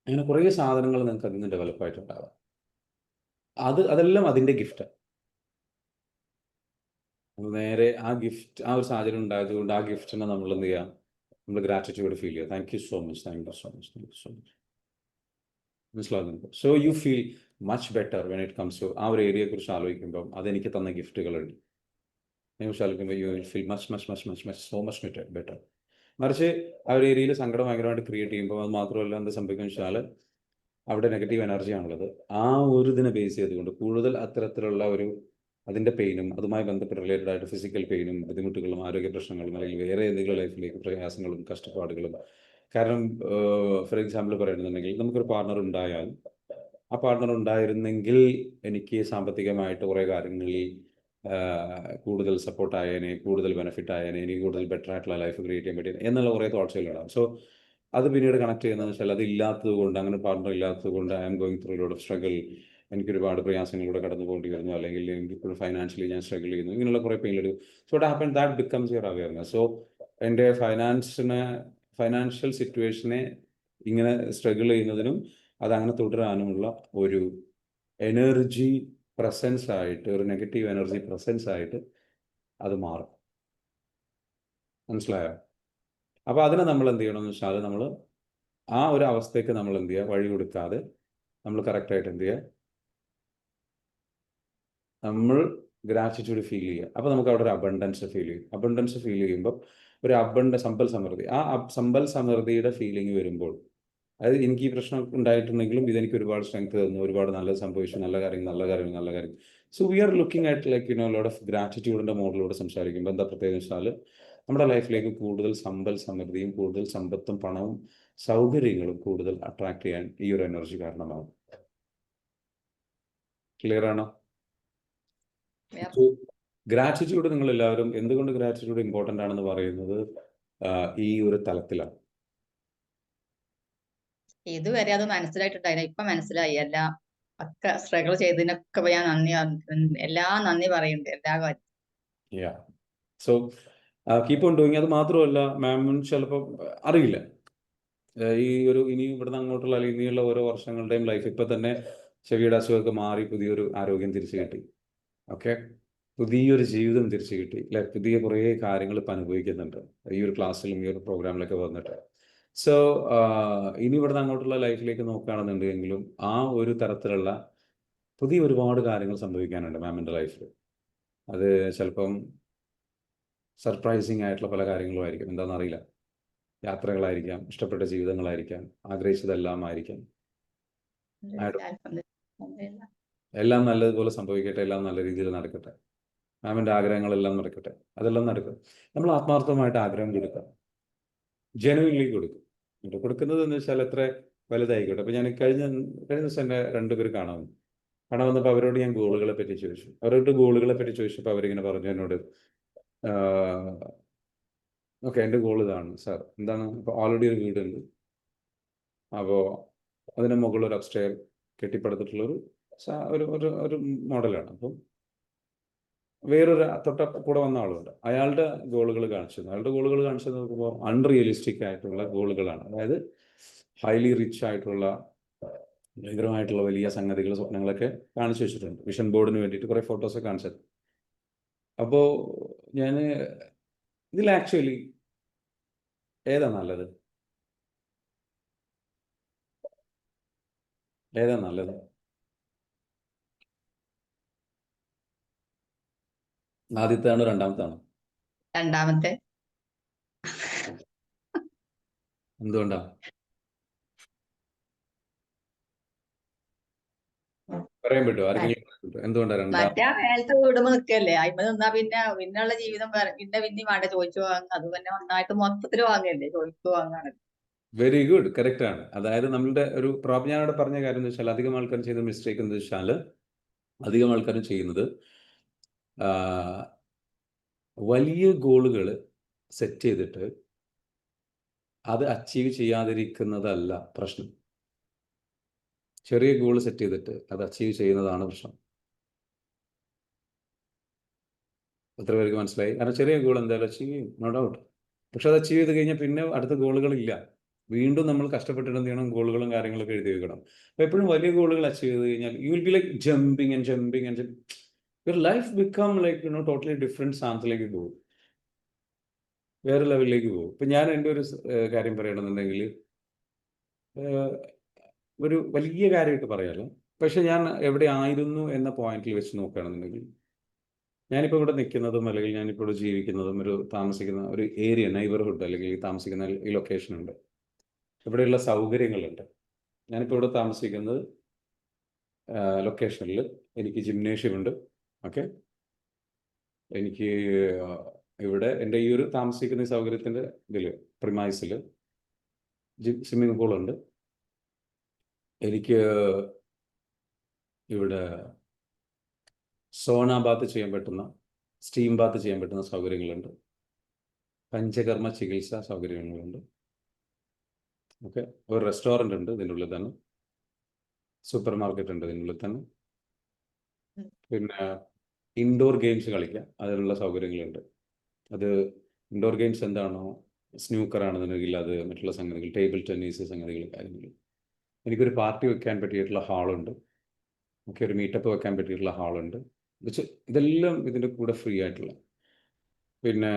അങ്ങനെ കുറേ സാധനങ്ങൾ നിങ്ങൾക്ക് അതിൽ നിന്ന് ഡെവലപ്പ് ആയിട്ടുണ്ടാവാം. അതെല്ലാം അതിൻ്റെ ഗിഫ്റ്റ്. നേരെ ആ ഗിഫ്റ്റ്, ആ ഒരു സാഹചര്യം ഉണ്ടായതുകൊണ്ട് ആ ഗിഫ്റ്റിനെ നമ്മൾ എന്ത് ചെയ്യാം, നമ്മൾ ഗ്രാറ്റിറ്റ്യൂഡ് ഫീൽ ചെയ്യുക. Thank you so much, thank you so much, thank you so much. മനസ്സിലാകുന്നുണ്ട്. So you feel much better when it comes to ആ ഒരു ഏരിയയെക്കുറിച്ച് ആലോചിക്കുമ്പം അതെനിക്ക് തന്ന ഗിഫ്റ്റുകളുണ്ട് അതിനെക്കുറിച്ച് ആലോചിക്കുമ്പോൾ you will feel much much much much much so much better. മറിച്ച് ആ ഒരു ഏരിയയിൽ സങ്കടം ഭയങ്കരമായിട്ട് ക്രിയേറ്റ് ചെയ്യുമ്പോൾ അത് മാത്രമല്ല എന്ത് സംഭവിക്കും വെച്ചാൽ അവിടെ നെഗറ്റീവ് എനർജിയാണുള്ളത്. ആ ഒരു ഇതിനെ ബേസ് ചെയ്തുകൊണ്ട് കൂടുതൽ അത്തരത്തിലുള്ള ഒരു അതിൻ്റെ പെയിനും അതുമായി ബന്ധപ്പെട്ട് റിലേറ്റഡ് ആയിട്ട് ഫിസിക്കൽ പെയിനും ബുദ്ധിമുട്ടുകളും ആരോഗ്യ പ്രശ്നങ്ങളും അല്ലെങ്കിൽ വേറെ എന്തെങ്കിലും ലൈഫിലേക്ക് പ്രയാസങ്ങളും കഷ്ടപ്പാടുകളും. കാരണം ഫോർ എക്സാമ്പിൾ പറയുന്നുണ്ടെങ്കിൽ നമുക്കൊരു പാർട്ണർ ഉണ്ടായാൽ ആ പാർട്ണർ ഉണ്ടായിരുന്നെങ്കിൽ എനിക്ക് സാമ്പത്തികമായിട്ട് കുറേ കാര്യങ്ങളിൽ കൂടുതൽ സപ്പോർട്ടായേനെ, കൂടുതൽ ബെനിഫിറ്റ് ആയേനെ, എനിക്ക് കൂടുതൽ ബെറ്റർ ആയിട്ടുള്ള ലൈഫ് ക്രിയേറ്റ് ചെയ്യാൻ പറ്റിയത് എന്നുള്ള കുറേ തോട്ട്സുകളുണ്ടാകും. സോ അത് പിന്നീട് കണക്ട് ചെയ്യുന്നതെന്ന് വെച്ചാൽ അത് ഇല്ലാത്തത് കൊണ്ട്, അങ്ങനെ പാർട്ണർ ഇല്ലാത്തത് കൊണ്ട് I am going through lot of struggle, എനിക്ക് ഒരുപാട് പ്രയാസങ്ങളിലൂടെ കടന്നു പോകേണ്ടി വരുന്നു, അല്ലെങ്കിൽ എനിക്കിപ്പോൾ ഫൈനാൻഷ്യലി ഞാൻ സ്ട്രഗിൾ ചെയ്യുന്നു, ഇങ്ങനെയുള്ള കുറേ പെയിനുകൾ. So what happen that becomes your awareness. So എൻ്റെ ഫൈനാൻഷ്യൽ സിറ്റുവേഷനെ ഇങ്ങനെ സ്ട്രഗിൾ ചെയ്യുന്നതിനും അതങ്ങനെ തുടരാനുമുള്ള ഒരു എനർജി പ്രസൻസ് ആയിട്ട്, ഒരു നെഗറ്റീവ് എനർജി പ്രസൻസ് ആയിട്ട് അത് മാറും. മനസ്സിലായോ? അപ്പോൾ അതിനെ നമ്മൾ എന്ത് ചെയ്യണമെന്ന് വെച്ചാൽ നമ്മൾ ആ ഒരു അവസ്ഥയ്ക്ക് നമ്മൾ എന്ത് ചെയ്യുക, വഴി കൊടുക്കാതെ നമ്മൾ കറക്റ്റായിട്ട് എന്ത് ചെയ്യുക, നമ്മൾ ഗ്രാറ്റിറ്റ്യൂഡ് ഫീൽ ചെയ്യുക. അപ്പോൾ നമുക്ക് അവിടെ ഒരു അബണ്ടൻസ് ഫീൽ ചെയ്യും. അബണ്ടൻസ് ഫീൽ ചെയ്യുമ്പോൾ ഒരു സമ്പൽ സമൃദ്ധി, ആ സമ്പൽ സമൃദ്ധിയുടെ ഫീലിംഗ് വരുമ്പോൾ, അതായത് എനിക്ക് ഈ പ്രശ്നം ഉണ്ടായിട്ടുണ്ടെങ്കിലും ഇതെനിക്ക് ഒരുപാട് സ്ട്രെങ്ത് തന്നു, ഒരുപാട് നല്ലത് സംഭവിച്ചു, നല്ല കാര്യം. So we are looking at like lot of ഗ്രാറ്റിറ്റ്യൂഡിൻ്റെ മോഡലോട് സംസാരിക്കുമ്പോൾ എന്താ പ്രത്യേകത വെച്ചാൽ നമ്മുടെ ലൈഫിലേക്ക് കൂടുതൽ സമ്പൽ സമൃദ്ധിയും കൂടുതൽ സമ്പത്തും പണവും സൗകര്യങ്ങളും കൂടുതൽ അട്രാക്ട് ചെയ്യാൻ ഈ ഒരു എനർജി കാരണമാകും. ക്ലിയർ ആണോ? ഗ്രാറ്റിറ്റ്യൂഡ് നിങ്ങൾ എല്ലാവരും എന്തുകൊണ്ട് ഗ്രാറ്റിറ്റ്യൂഡ് ഇമ്പോർട്ടൻ്റ് ആണെന്ന് പറയുന്നത് ഈ ഒരു തലത്തിലാണ്. ഇതുവരെ അത് മനസ്സിലായിട്ടുണ്ടായില്ല, ഇപ്പൊ മനസ്സിലായി. എല്ലാം ഒക്കെ സ്ട്രഗിൾ ചെയ്തതിനൊക്കെ ഞാൻ നന്ദി പറയുന്നുണ്ട് എല്ലാ കാര്യം. So keep on doing. അത് മാത്രമല്ല മാമിന് ചിലപ്പോൾ അറിയില്ല ഇനി ഇവിടുന്ന് അങ്ങോട്ടുള്ള അല്ലെങ്കിൽ ഇനിയുള്ള ഓരോ വർഷങ്ങളുടെയും ലൈഫ്. ഇപ്പം തന്നെ ചെവിയുടെ അസുഖമൊക്കെ മാറി പുതിയൊരു ആരോഗ്യം തിരിച്ചു കിട്ടി. ഓക്കെ, പുതിയൊരു ജീവിതം തിരിച്ചു കിട്ടി അല്ലെ, പുതിയ കുറേ കാര്യങ്ങൾ ഇപ്പം അനുഭവിക്കുന്നുണ്ട് ഈ ഒരു ക്ലാസ്സിലും ഈ ഒരു പ്രോഗ്രാമിലൊക്കെ വന്നിട്ട്. സോ ഇനി ഇവിടുന്ന് അങ്ങോട്ടുള്ള ലൈഫിലേക്ക് നോക്കുകയാണെന്നുണ്ടെങ്കിലും ആ ഒരു തരത്തിലുള്ള പുതിയ ഒരുപാട് കാര്യങ്ങൾ സംഭവിക്കാനുണ്ട് മാമിൻ്റെ ലൈഫിൽ. അത് ചിലപ്പം സർപ്രൈസിങ് ആയിട്ടുള്ള പല കാര്യങ്ങളും ആയിരിക്കും, എന്താണെന്നറിയില്ല. യാത്രകളായിരിക്കാം, ഇഷ്ടപ്പെട്ട ജീവിതങ്ങളായിരിക്കാം, ആഗ്രഹിച്ചതെല്ലാം ആയിരിക്കാം. എല്ലാം നല്ലതുപോലെ സംഭവിക്കട്ടെ, എല്ലാം നല്ല രീതിയിൽ നടക്കട്ടെ, മാമിൻ്റെ ആഗ്രഹങ്ങളെല്ലാം നടക്കട്ടെ, അതെല്ലാം നടക്കും. നമ്മൾ ആത്മാർത്ഥമായിട്ട് ആഗ്രഹം കൊടുക്കുക, ജെനുവിൻലി കൊടുക്കും. കൊടുക്കുന്നത് എന്ന് വെച്ചാൽ എത്ര വലുതായിക്കോട്ടെ. അപ്പോൾ ഞാൻ കഴിഞ്ഞ ദിവസം എന്നെ 2 പേർ കാണാൻ വന്നപ്പോൾ അവരോട് ഞാൻ ഗോളുകളെ പറ്റി ചോദിച്ചു. ചോദിച്ചപ്പോൾ അവരിങ്ങനെ പറഞ്ഞു എന്നോട്, ഓക്കെ എൻ്റെ ഗോൾ ഇതാണ് സാർ. എന്താണ്? ഇപ്പോൾ ഓൾറെഡി ഒരു വീടുണ്ട്, അപ്പോൾ അതിന് മുകളിൽ ഒരു അപ്സ്റ്റെയർ കെട്ടിപ്പടുത്തിട്ടുള്ളൊരു ഒരു മോഡലാണ്. അപ്പം വേറൊരു കൂടെ വന്ന ആളുണ്ട്, അയാളുടെ ഗോളുകൾ കാണിച്ചു നോക്കുമ്പോൾ അൺറിയലിസ്റ്റിക് ആയിട്ടുള്ള ഗോളുകളാണ്. അതായത് ഹൈലി റിച്ച് ആയിട്ടുള്ള ഭയങ്കരമായിട്ടുള്ള വലിയ സംഗതികൾ, സ്വപ്നങ്ങളൊക്കെ കാണിച്ചു വെച്ചിട്ടുണ്ട്. വിഷൻ ബോർഡിന് വേണ്ടിയിട്ട് കുറേ ഫോട്ടോസൊക്കെ കാണിച്ചത്. അപ്പോൾ ഞാൻ ഇതിൽ ആക്ച്വലി ഏതാ നല്ലത്? ഏതാ നല്ലത്? ആദ്യത്തെയാണോ രണ്ടാമത്താണോ? രണ്ടാമത്തെ. എന്തുകൊണ്ടാ പറയാൻ പറ്റുമോ? ആർക്കെങ്കിലും പറയാൻ പറ്റുമോ എന്തുകൊണ്ടാ രണ്ടാം? മറ്റേ ആ മേലത്തെ വീടുമ്പോ നിൽക്കല്ലേ, അയിമ നിന്നാ പിന്നെ പിന്നെയുള്ള ജീവിതം പിന്നെയും വേണ്ട ചോദിച്ചു വാങ്ങുക. അത് പിന്നെ ഒന്നായിട്ട് മൊത്തത്തിൽ വാങ്ങല്ലേ, ചോദിച്ചു വാങ്ങാണ്. വെരി ഗുഡ്, കറക്റ്റ് ആണ്. അതായത് നമ്മളുടെ ഒരു പ്രോബ്ലം, ഞാനവിടെ പറഞ്ഞ കാര്യം എന്ന് വെച്ചാൽ, അധികം ആൾക്കാരും ചെയ്യുന്ന മിസ്റ്റേക്ക് എന്ന് വെച്ചാൽ, അധികം ആൾക്കാരും ചെയ്യുന്നത് ആ, വലിയ ഗോളുകൾ സെറ്റ് ചെയ്തിട്ട് അത് അച്ചീവ് ചെയ്യാതിരിക്കുന്നതല്ല പ്രശ്നം. ചെറിയ ഗോൾ സെറ്റ് ചെയ്തിട്ട് അത് അച്ചീവ് ചെയ്യുന്നതാണ് പ്രശ്നം. എത്ര പേർക്ക് മനസ്സിലായി? കാരണം ചെറിയ ഗോൾ എന്തായാലും അച്ചീവ് ചെയ്യും, നോ ഡൗട്ട്. പക്ഷെ അത് അച്ചീവ് ചെയ്ത് കഴിഞ്ഞാൽ പിന്നെ അടുത്ത ഗോളുകളില്ല. വീണ്ടും നമ്മൾ കഷ്ടപ്പെട്ടിട്ട് എന്ത് ചെയ്യണം? ഗോളുകളും കാര്യങ്ങളൊക്കെ എഴുതി വെക്കണം. അപ്പോൾ എപ്പോഴും വലിയ ഗോളുകൾ അച്ചീവ് ചെയ്ത് കഴിഞ്ഞാൽ you will be like jumping and jumping and your life become like totally different സ്ഥാനത്തിലേക്ക് പോകും, വേറെ ലെവലിലേക്ക് പോകും. ഇപ്പം ഞാൻ എൻ്റെ ഒരു കാര്യം പറയണമെന്നുണ്ടെങ്കിൽ, ഒരു വലിയ കാര്യമായിട്ട് പറയാമല്ലോ, പക്ഷെ ഞാൻ എവിടെ ആയിരുന്നു എന്ന പോയിന്റിൽ വെച്ച് നോക്കുകയാണെന്നുണ്ടെങ്കിൽ, ഞാനിപ്പോൾ ഇവിടെ നിൽക്കുന്നതും അല്ലെങ്കിൽ ഞാനിപ്പോൾ ഇവിടെ ജീവിക്കുന്നതും ഒരു താമസിക്കുന്ന ഒരു ഏരിയ, നൈബർഹുഡ്, അല്ലെങ്കിൽ താമസിക്കുന്ന ഈ ലൊക്കേഷനുണ്ട്, ഇവിടെയുള്ള സൗകര്യങ്ങളുണ്ട്. ഞാനിപ്പോൾ ഇവിടെ താമസിക്കുന്നത് ലൊക്കേഷനിൽ എനിക്ക് ജിംനേഷ്യം ഉണ്ട്. ഓക്കെ, എനിക്ക് ഇവിടെ എൻ്റെ ഈ ഒരു താമസിക്കുന്ന ഈ സൗകര്യത്തിൻ്റെ ഇതിൽ പ്രിമൈസിൽ സ്വിമ്മിംഗ് പൂളുണ്ട്. എനിക്ക് ഇവിടെ സോണ ബാത്ത് ചെയ്യാൻ പറ്റുന്ന, സ്റ്റീം ബാത്ത് ചെയ്യാൻ പറ്റുന്ന സൗകര്യങ്ങളുണ്ട്. പഞ്ചകർമ്മ ചികിത്സാ സൗകര്യങ്ങളുണ്ട്. ഓക്കെ, ഒരു റെസ്റ്റോറൻ്റ് ഉണ്ട് ഇതിൻ്റെ ഉള്ളിൽ തന്നെ, സൂപ്പർ മാർക്കറ്റ് ഉണ്ട് ഇതിൻ്റെ ഉള്ളിൽ തന്നെ. പിന്നെ ഇൻഡോർ ഗെയിംസ് കളിക്കാം, അതിനുള്ള സൗകര്യങ്ങളുണ്ട്. അത് ഇൻഡോർ ഗെയിംസ് എന്താണോ, സ്നൂക്കർ ആണെന്നുണ്ടെങ്കിൽ അത്, മറ്റുള്ള സംഗതികൾ, ടേബിൾ ടെന്നീസ് സംഗതികൾ, കാര്യങ്ങൾ. എനിക്കൊരു പാർട്ടി വെക്കാൻ പറ്റിയിട്ടുള്ള ഹാളുണ്ട്. ഓക്കെ, ഒരു മീറ്റപ്പ് വെക്കാൻ പറ്റിയിട്ടുള്ള ഹാളുണ്ട്. ഇതെല്ലാം ഇതിൻ്റെ കൂടെ ഫ്രീ ആയിട്ടുള്ള. പിന്നെ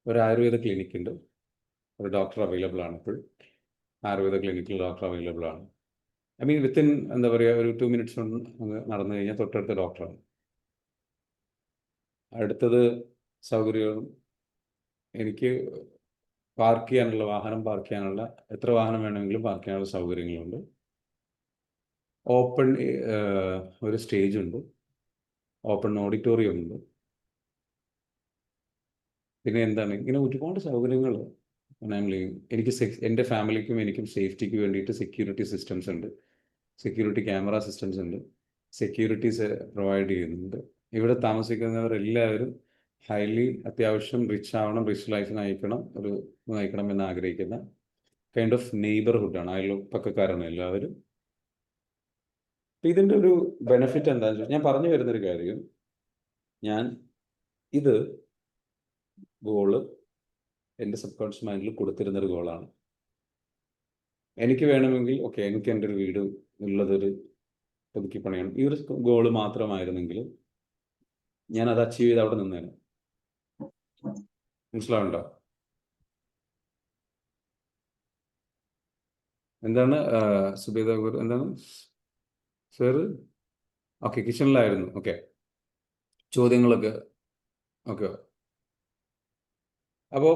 ഒരു ആയുർവേദ ക്ലിനിക്ക് ഉണ്ട്, ഒരു ഡോക്ടർ അവൈലബിൾ ആണ്. ഇപ്പോൾ ആയുർവേദ ക്ലിനിക്കിൽ ഡോക്ടർ അവൈലബിൾ ആണ്. ഐ മീൻ വിത്തിൻ എന്താ പറയുക, ഒരു 2 minutes കൊണ്ട് നടന്നു കഴിഞ്ഞാൽ തൊട്ടടുത്ത ഡോക്ടറാണ്. അടുത്തത് സൗകര്യം, എനിക്ക് പാർക്ക് ചെയ്യാനുള്ള, വാഹനം പാർക്ക് ചെയ്യാനുള്ള, എത്ര വാഹനം വേണമെങ്കിലും പാർക്ക് ചെയ്യാനുള്ള സൗകര്യങ്ങളുണ്ട്. ഓപ്പൺ ഒരു സ്റ്റേജ് ഉണ്ട്, ഓപ്പൺ ഓഡിറ്റോറിയം ഉണ്ട്. പിന്നെ എന്താണ്, ഇങ്ങനെ ഒരുപാട് സൗകര്യങ്ങൾ. എനിക്ക് എൻ്റെ ഫാമിലിക്കും എനിക്കും സേഫ്റ്റിക്ക് വേണ്ടിയിട്ട് സെക്യൂരിറ്റി സിസ്റ്റംസ് ഉണ്ട്, സെക്യൂരിറ്റി ക്യാമറ സിസ്റ്റംസ് ഉണ്ട്, സെക്യൂരിറ്റീസ് പ്രൊവൈഡ് ചെയ്യുന്നുണ്ട്. ഇവിടെ താമസിക്കുന്നവരെല്ലാവരും ഹൈലി അത്യാവശ്യം റിച്ച് ആവണം, റിച്ച് ലൈഫ് നയിക്കണം എന്ന് ആഗ്രഹിക്കുന്ന കൈൻഡ് ഓഫ് നെയ്ബർഹുഡാണ്, അയൽപക്കക്കാരാണ് എല്ലാവരും. ഇതിൻ്റെ ഒരു ബെനിഫിറ്റ് എന്താണെന്ന് വെച്ചാൽ, ഞാൻ പറഞ്ഞു വരുന്നൊരു കാര്യം, ഞാൻ ഇത് ഗോള് എൻ്റെ സബ് കോൺഷ്യസ് മൈൻഡിൽ കൊടുത്തിരുന്നൊരു ഗോളാണ്. എനിക്ക് വേണമെങ്കിൽ ഓക്കെ, എനിക്ക് എൻ്റെ ഒരു വീട് ഉള്ളതൊരു പുതുക്കി പണിയണം, ഈ ഒരു ഗോള് മാത്രമായിരുന്നെങ്കിൽ ഞാൻ അത് അച്ചീവ് ചെയ്ത് അവിടെ നിന്നേനെ. മനസ്സിലാവുണ്ടോ? എന്താണ് സുബേദ, എന്താണ് സാർ? ഓക്കെ, കിച്ചണിലായിരുന്നു. ഓക്കെ, ചോദ്യങ്ങളൊക്കെ ഓക്കെ. അപ്പോൾ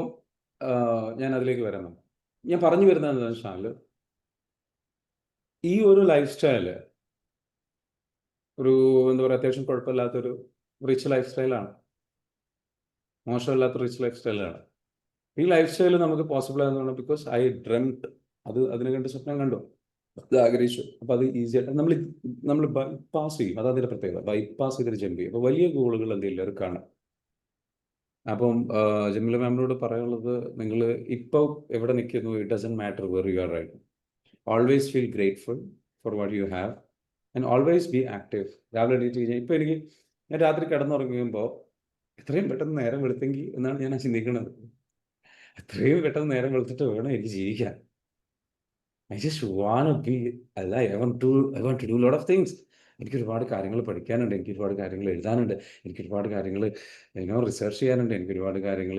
ഞാൻ അതിലേക്ക് വരണം. ഞാൻ പറഞ്ഞു വരുന്നത് എന്താണെന്ന് വെച്ചാൽ, ഈ ഒരു ലൈഫ് സ്റ്റൈല് ഒരു എന്താ പറയുക, അത്യാവശ്യം കുഴപ്പമില്ലാത്തൊരു റിച്ച് ലൈഫ് സ്റ്റൈലാണ്, മോശമില്ലാത്ത റിച്ച് ലൈഫ് സ്റ്റൈലാണ്. ഈ ലൈഫ് സ്റ്റൈൽ നമുക്ക് പോസിബിൾ ആയതുകൊണ്ട്, ബിക്കോസ് ഐ ഡ്രീംഡ്, അതിനെ കണ്ട് സ്വപ്നം കണ്ടു, അത് ആഗ്രഹിച്ചു. അപ്പോൾ അത് ഈസി ആയിട്ട് നമ്മൾ ബൈപ്പാസ് ചെയ്യും, അതാണ് പ്രത്യേകത, ബൈപ്പാസ് ചെയ്തിട്ട് ജമ്പ് ചെയ്യും. അപ്പോൾ വലിയ ഗോളുകൾ എല്ലാവർക്കാണ്. അപ്പം ജമീല മാമിനോട് പറയാനുള്ളത്, നിങ്ങൾ ഇപ്പോൾ എവിടെ നിൽക്കുന്നു, it doesn't matter where you are right. Always feel grateful for what you have and always be active. രാവിലെ എണീറ്റ് കഴിഞ്ഞാൽ, ഇപ്പോൾ ഞാൻ രാത്രി കിടന്നുറങ്ങുമ്പോൾ എത്രയും പെട്ടെന്ന് നേരം വെളുത്തെങ്കിൽ എന്നാണ് ഞാൻ ചിന്തിക്കുന്നത്. എത്രയും പെട്ടെന്ന് നേരം വെളുത്തിട്ട് വേണം എനിക്ക് ജീവിക്കാൻ. ഐ ജസ്റ്റ് വാണ്ട് ബി അല്ല I want to do lot of things. എനിക്ക് ഒരുപാട് കാര്യങ്ങൾ പഠിക്കാനുണ്ട്, എനിക്ക് ഒരുപാട് കാര്യങ്ങൾ എഴുതാനുണ്ട്, എനിക്ക് ഒരുപാട് കാര്യങ്ങൾ റിസർച്ച് ചെയ്യാനുണ്ട്, എനിക്ക് ഒരുപാട് കാര്യങ്ങൾ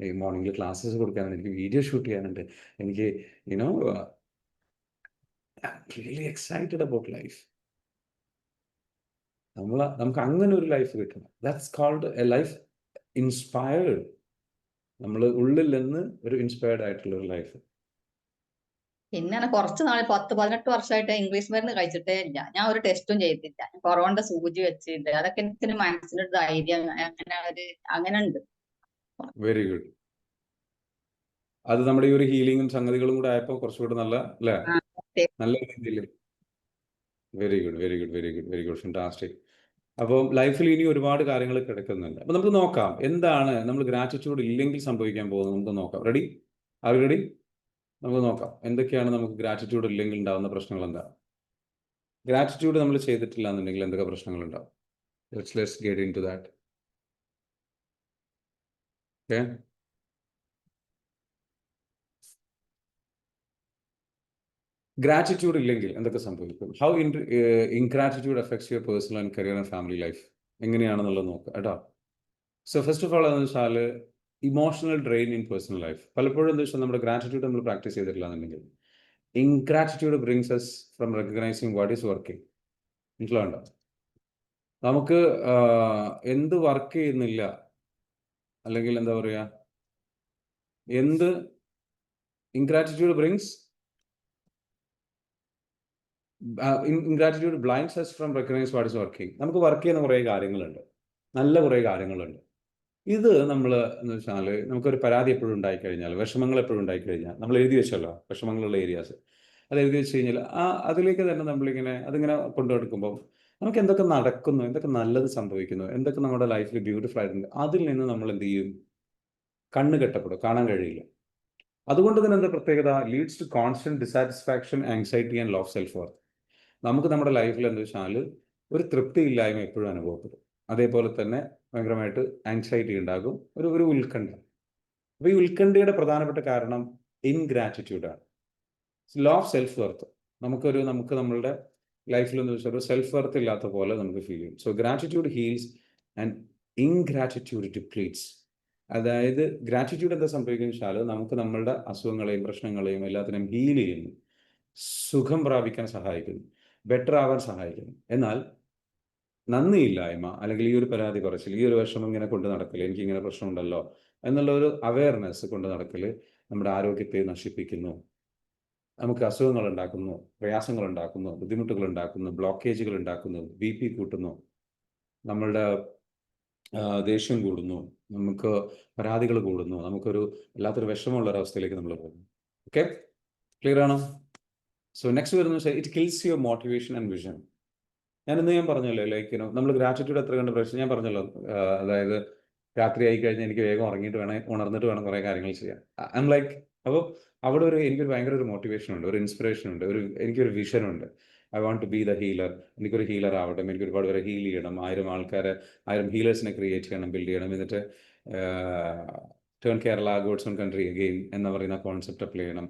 ഈ മോർണിംഗിൽ ക്ലാസ്സസ് കൊടുക്കാനുണ്ട്, എനിക്ക് വീഡിയോ ഷൂട്ട് ചെയ്യാനുണ്ട്, എനിക്ക് you know really excited about life. നമുക്ക് അങ്ങനെ ഒരു ലൈഫ് കിട്ടണം. That's called a life inspired. നമ്മൾ ഉള്ളിൽ നിന്ന് ഒരു ഇൻസ്പയർഡ് ആയിട്ടുള്ള ഒരു ലൈഫ്. പിന്നെ കുറച്ച് നാൾ 10-18 വർഷമായിട്ട് ഇംഗ്ലീഷ് മരുന്ന് കഴിച്ചിട്ടേ ഇല്ല. ഞാൻ ഒരു ടെസ്റ്റും ചെയ്തില്ല. കൊറോണയുടെ സൂചി വെച്ചിട്ട് അതൊക്കെ എനിക്ക് മനസ്സിലൊരു ധൈര്യം അങ്ങനെ ഉണ്ട്. Very good. അത് നമ്മുടെ ഈ ഒരു ഹീലിങ്ങും സംഗതികളും കൂടെ ആയപ്പോൾ കുറച്ചുകൂടെ നല്ല അല്ലേ, ആ, നല്ല രീതിയിൽ. Very good, very good, very good, very good, fantastic. അപ്പോൾ ലൈഫിൽ ഇനി ഒരുപാട് കാര്യങ്ങൾ കിടക്കുന്നുണ്ട്. അപ്പോൾ നമുക്ക് നോക്കാം എന്താണ് നമ്മൾ ഗ്രാറ്റിറ്റ്യൂഡ് ഇല്ലെങ്കിൽ സംഭവിക്കാൻ പോകുന്നത്. നമുക്ക് നോക്കാം. റെഡി? Are ready? നമുക്ക് നോക്കാം എന്തൊക്കെയാണ് നമുക്ക് ഗ്രാറ്റിറ്റ്യൂഡ് ഇല്ലെങ്കിൽ ഉണ്ടാകുന്ന പ്രശ്നങ്ങൾ. എന്താ ഗ്രാറ്റിറ്റ്യൂഡ് നമ്മൾ ചെയ്തിട്ടില്ല എന്നുണ്ടെങ്കിൽ എന്തൊക്കെ പ്രശ്നങ്ങൾ ഉണ്ടാവും? Let's get into that. Okay, gratitude ഇല്ലെങ്കിൽ എന്തൊക്കെ സംഭവിക്കും? How ingratitude affects your personal and career and family life എങ്ങനെയാണെന്നുള്ളത് നോക്കുക കേട്ടോ. സോ ഫസ്റ്റ് ഓഫ് ഓൾ എന്ന് വെച്ചാൽ emotional drain in personal life. പലപ്പോഴും എന്താ വെച്ചാൽ നമ്മുടെ ഗ്രാറ്റിറ്റ്യൂഡ് നമ്മൾ പ്രാക്ടീസ് ചെയ്തിട്ടില്ല എന്നുണ്ടെങ്കിൽ ingratitude brings us from recognising what is working. മനസ്സിലാവണ്ടോ? നമുക്ക് എന്ത് വർക്ക് ചെയ്യുന്നില്ല, അല്ലെങ്കിൽ എന്താ പറയുക, എന്ത് ingratitude brings ingratitude blinds us from recognise what is working. നമുക്ക് വർക്ക് ചെയ്യുന്ന കുറേ കാര്യങ്ങളുണ്ട്, നല്ല കുറേ കാര്യങ്ങളുണ്ട്. ഇത് നമ്മൾ എന്ന് വെച്ചാൽ നമുക്കൊരു പരാതി എപ്പോഴും ഉണ്ടായിക്കഴിഞ്ഞാൽ, വിഷമങ്ങൾ എപ്പോഴും ഉണ്ടായിക്കഴിഞ്ഞാൽ, നമ്മൾ എഴുതി വെച്ചല്ലോ വിഷമങ്ങളുള്ള ഏരിയാസ്, അത് എഴുതി വെച്ച് കഴിഞ്ഞാൽ അതിലേക്ക് തന്നെ നമ്മളിങ്ങനെ അതിങ്ങനെ കൊണ്ടുനടക്കുമ്പോൾ നമുക്ക് എന്തൊക്കെ നടക്കുന്നു, എന്തൊക്കെ നല്ലത് സംഭവിക്കുന്നു, എന്തൊക്കെ നമ്മുടെ ലൈഫിൽ ബ്യൂട്ടിഫുൾ ആയിട്ടുണ്ട്, അതിൽ നിന്ന് നമ്മൾ എന്ത് ചെയ്യും? കണ്ണ് കെട്ടപ്പെടും, കാണാൻ കഴിയില്ല. അതുകൊണ്ട് തന്നെ എന്താ പ്രത്യേകത? Leads to constant dissatisfaction, anxiety and low self worth. നമുക്ക് നമ്മുടെ ലൈഫിൽ എന്താ വെച്ചാൽ ഒരു തൃപ്തി ഇല്ലായ്മ എപ്പോഴും അനുഭവപ്പെടും. അതേപോലെ തന്നെ ഭയങ്കരമായിട്ട് ആങ്സൈറ്റി ഉണ്ടാകും, ഒരു ഉത്കണ്ഠ. അപ്പോൾ ഈ ഉത്കണ്ഠയുടെ പ്രധാനപ്പെട്ട കാരണം ഇൻഗ്രാറ്റിറ്റ്യൂഡാണ്. Low of self worth. നമുക്ക് നമ്മളുടെ ലൈഫിൽ എന്ന് വെച്ചാൽ ഒരു സെൽഫ് വർത്ത് ഇല്ലാത്ത പോലെ നമുക്ക് ഫീൽ ചെയ്യും. So gratitude heals and ingratitude depletes. അതായത് ഗ്രാറ്റിറ്റ്യൂഡ് എന്താ സംഭവിക്കുന്നത് വെച്ചാൽ നമുക്ക് നമ്മളുടെ അസുഖങ്ങളെയും പ്രശ്നങ്ങളെയും എല്ലാത്തിനെയും ഹീൽ ചെയ്യുന്നു, സുഖം പ്രാപിക്കാൻ സഹായിക്കുന്നു, ബെറ്റർ ആവാൻ സഹായിക്കുന്നു. എന്നാൽ നന്ദിയില്ലായ്മ, അല്ലെങ്കിൽ ഈ ഒരു പരാതി പറച്ചിൽ, ഈ ഒരു വിഷമം ഇങ്ങനെ കൊണ്ട് നടക്കൽ, എനിക്ക് ഇങ്ങനെ പ്രശ്നമുണ്ടല്ലോ എന്നുള്ള ഒരു അവയർനെസ് കൊണ്ട് നടക്കൽ നമ്മുടെ ആരോഗ്യത്തെ നശിപ്പിക്കുന്നു, നമുക്ക് അസുഖങ്ങൾ ഉണ്ടാക്കുന്നു, പ്രയാസങ്ങൾ ഉണ്ടാക്കുന്നു, ബുദ്ധിമുട്ടുകൾ ഉണ്ടാക്കുന്നു, ബ്ലോക്കേജുകൾ ഉണ്ടാക്കുന്നു, BP കൂട്ടുന്നു, നമ്മളുടെ ദേഷ്യം കൂടുന്നു, നമുക്ക് പരാതികൾ കൂടുന്നു, നമുക്കൊരു വല്ലാത്തൊരു വിഷമമുള്ള ഒരവസ്ഥയിലേക്ക് നമ്മൾ പോകുന്നു. ഓക്കെ, ക്ലിയർ ആണോ? സോ നെക്സ്റ്റ് വരുന്ന വെച്ചാൽ it kills your motivation and vision. ഞാൻ പറഞ്ഞല്ലോ, ലൈക്ക് നമ്മൾ ഗ്രാറ്റിറ്റ്യൂഡ് എത്ര കണ്ട് പ്രശ്നം ഞാൻ പറഞ്ഞല്ലോ. അതായത് രാത്രി ആയി കഴിഞ്ഞാൽ എനിക്ക് വേഗം ഉണർന്നിട്ട് വേണം കുറേ കാര്യങ്ങൾ ചെയ്യാൻ. ഐം ലൈക്ക്, അപ്പോൾ അവിടെ എനിക്കൊരു ഭയങ്കര ഒരു മോട്ടിവേഷൻ ഉണ്ട്, ഒരു ഇൻസ്പിറേഷൻ ഉണ്ട്, എനിക്കൊരു വിഷൻ ഉണ്ട്. I want to be the healer. എനിക്കൊരു ഹീലർ ആവട്ടെ, എനിക്ക് ഒരുപാട് പേരെ ഹീൽ ചെയ്യണം, 1000 ഹീലേഴ്സിനെ ക്രിയേറ്റ് ചെയ്യണം, ബിൽഡ് ചെയ്യണം, എന്നിട്ട് turn Kerala God's own country again എന്ന് പറയുന്ന കോൺസെപ്റ്റ് അപ്ലൈ ചെയ്യണം,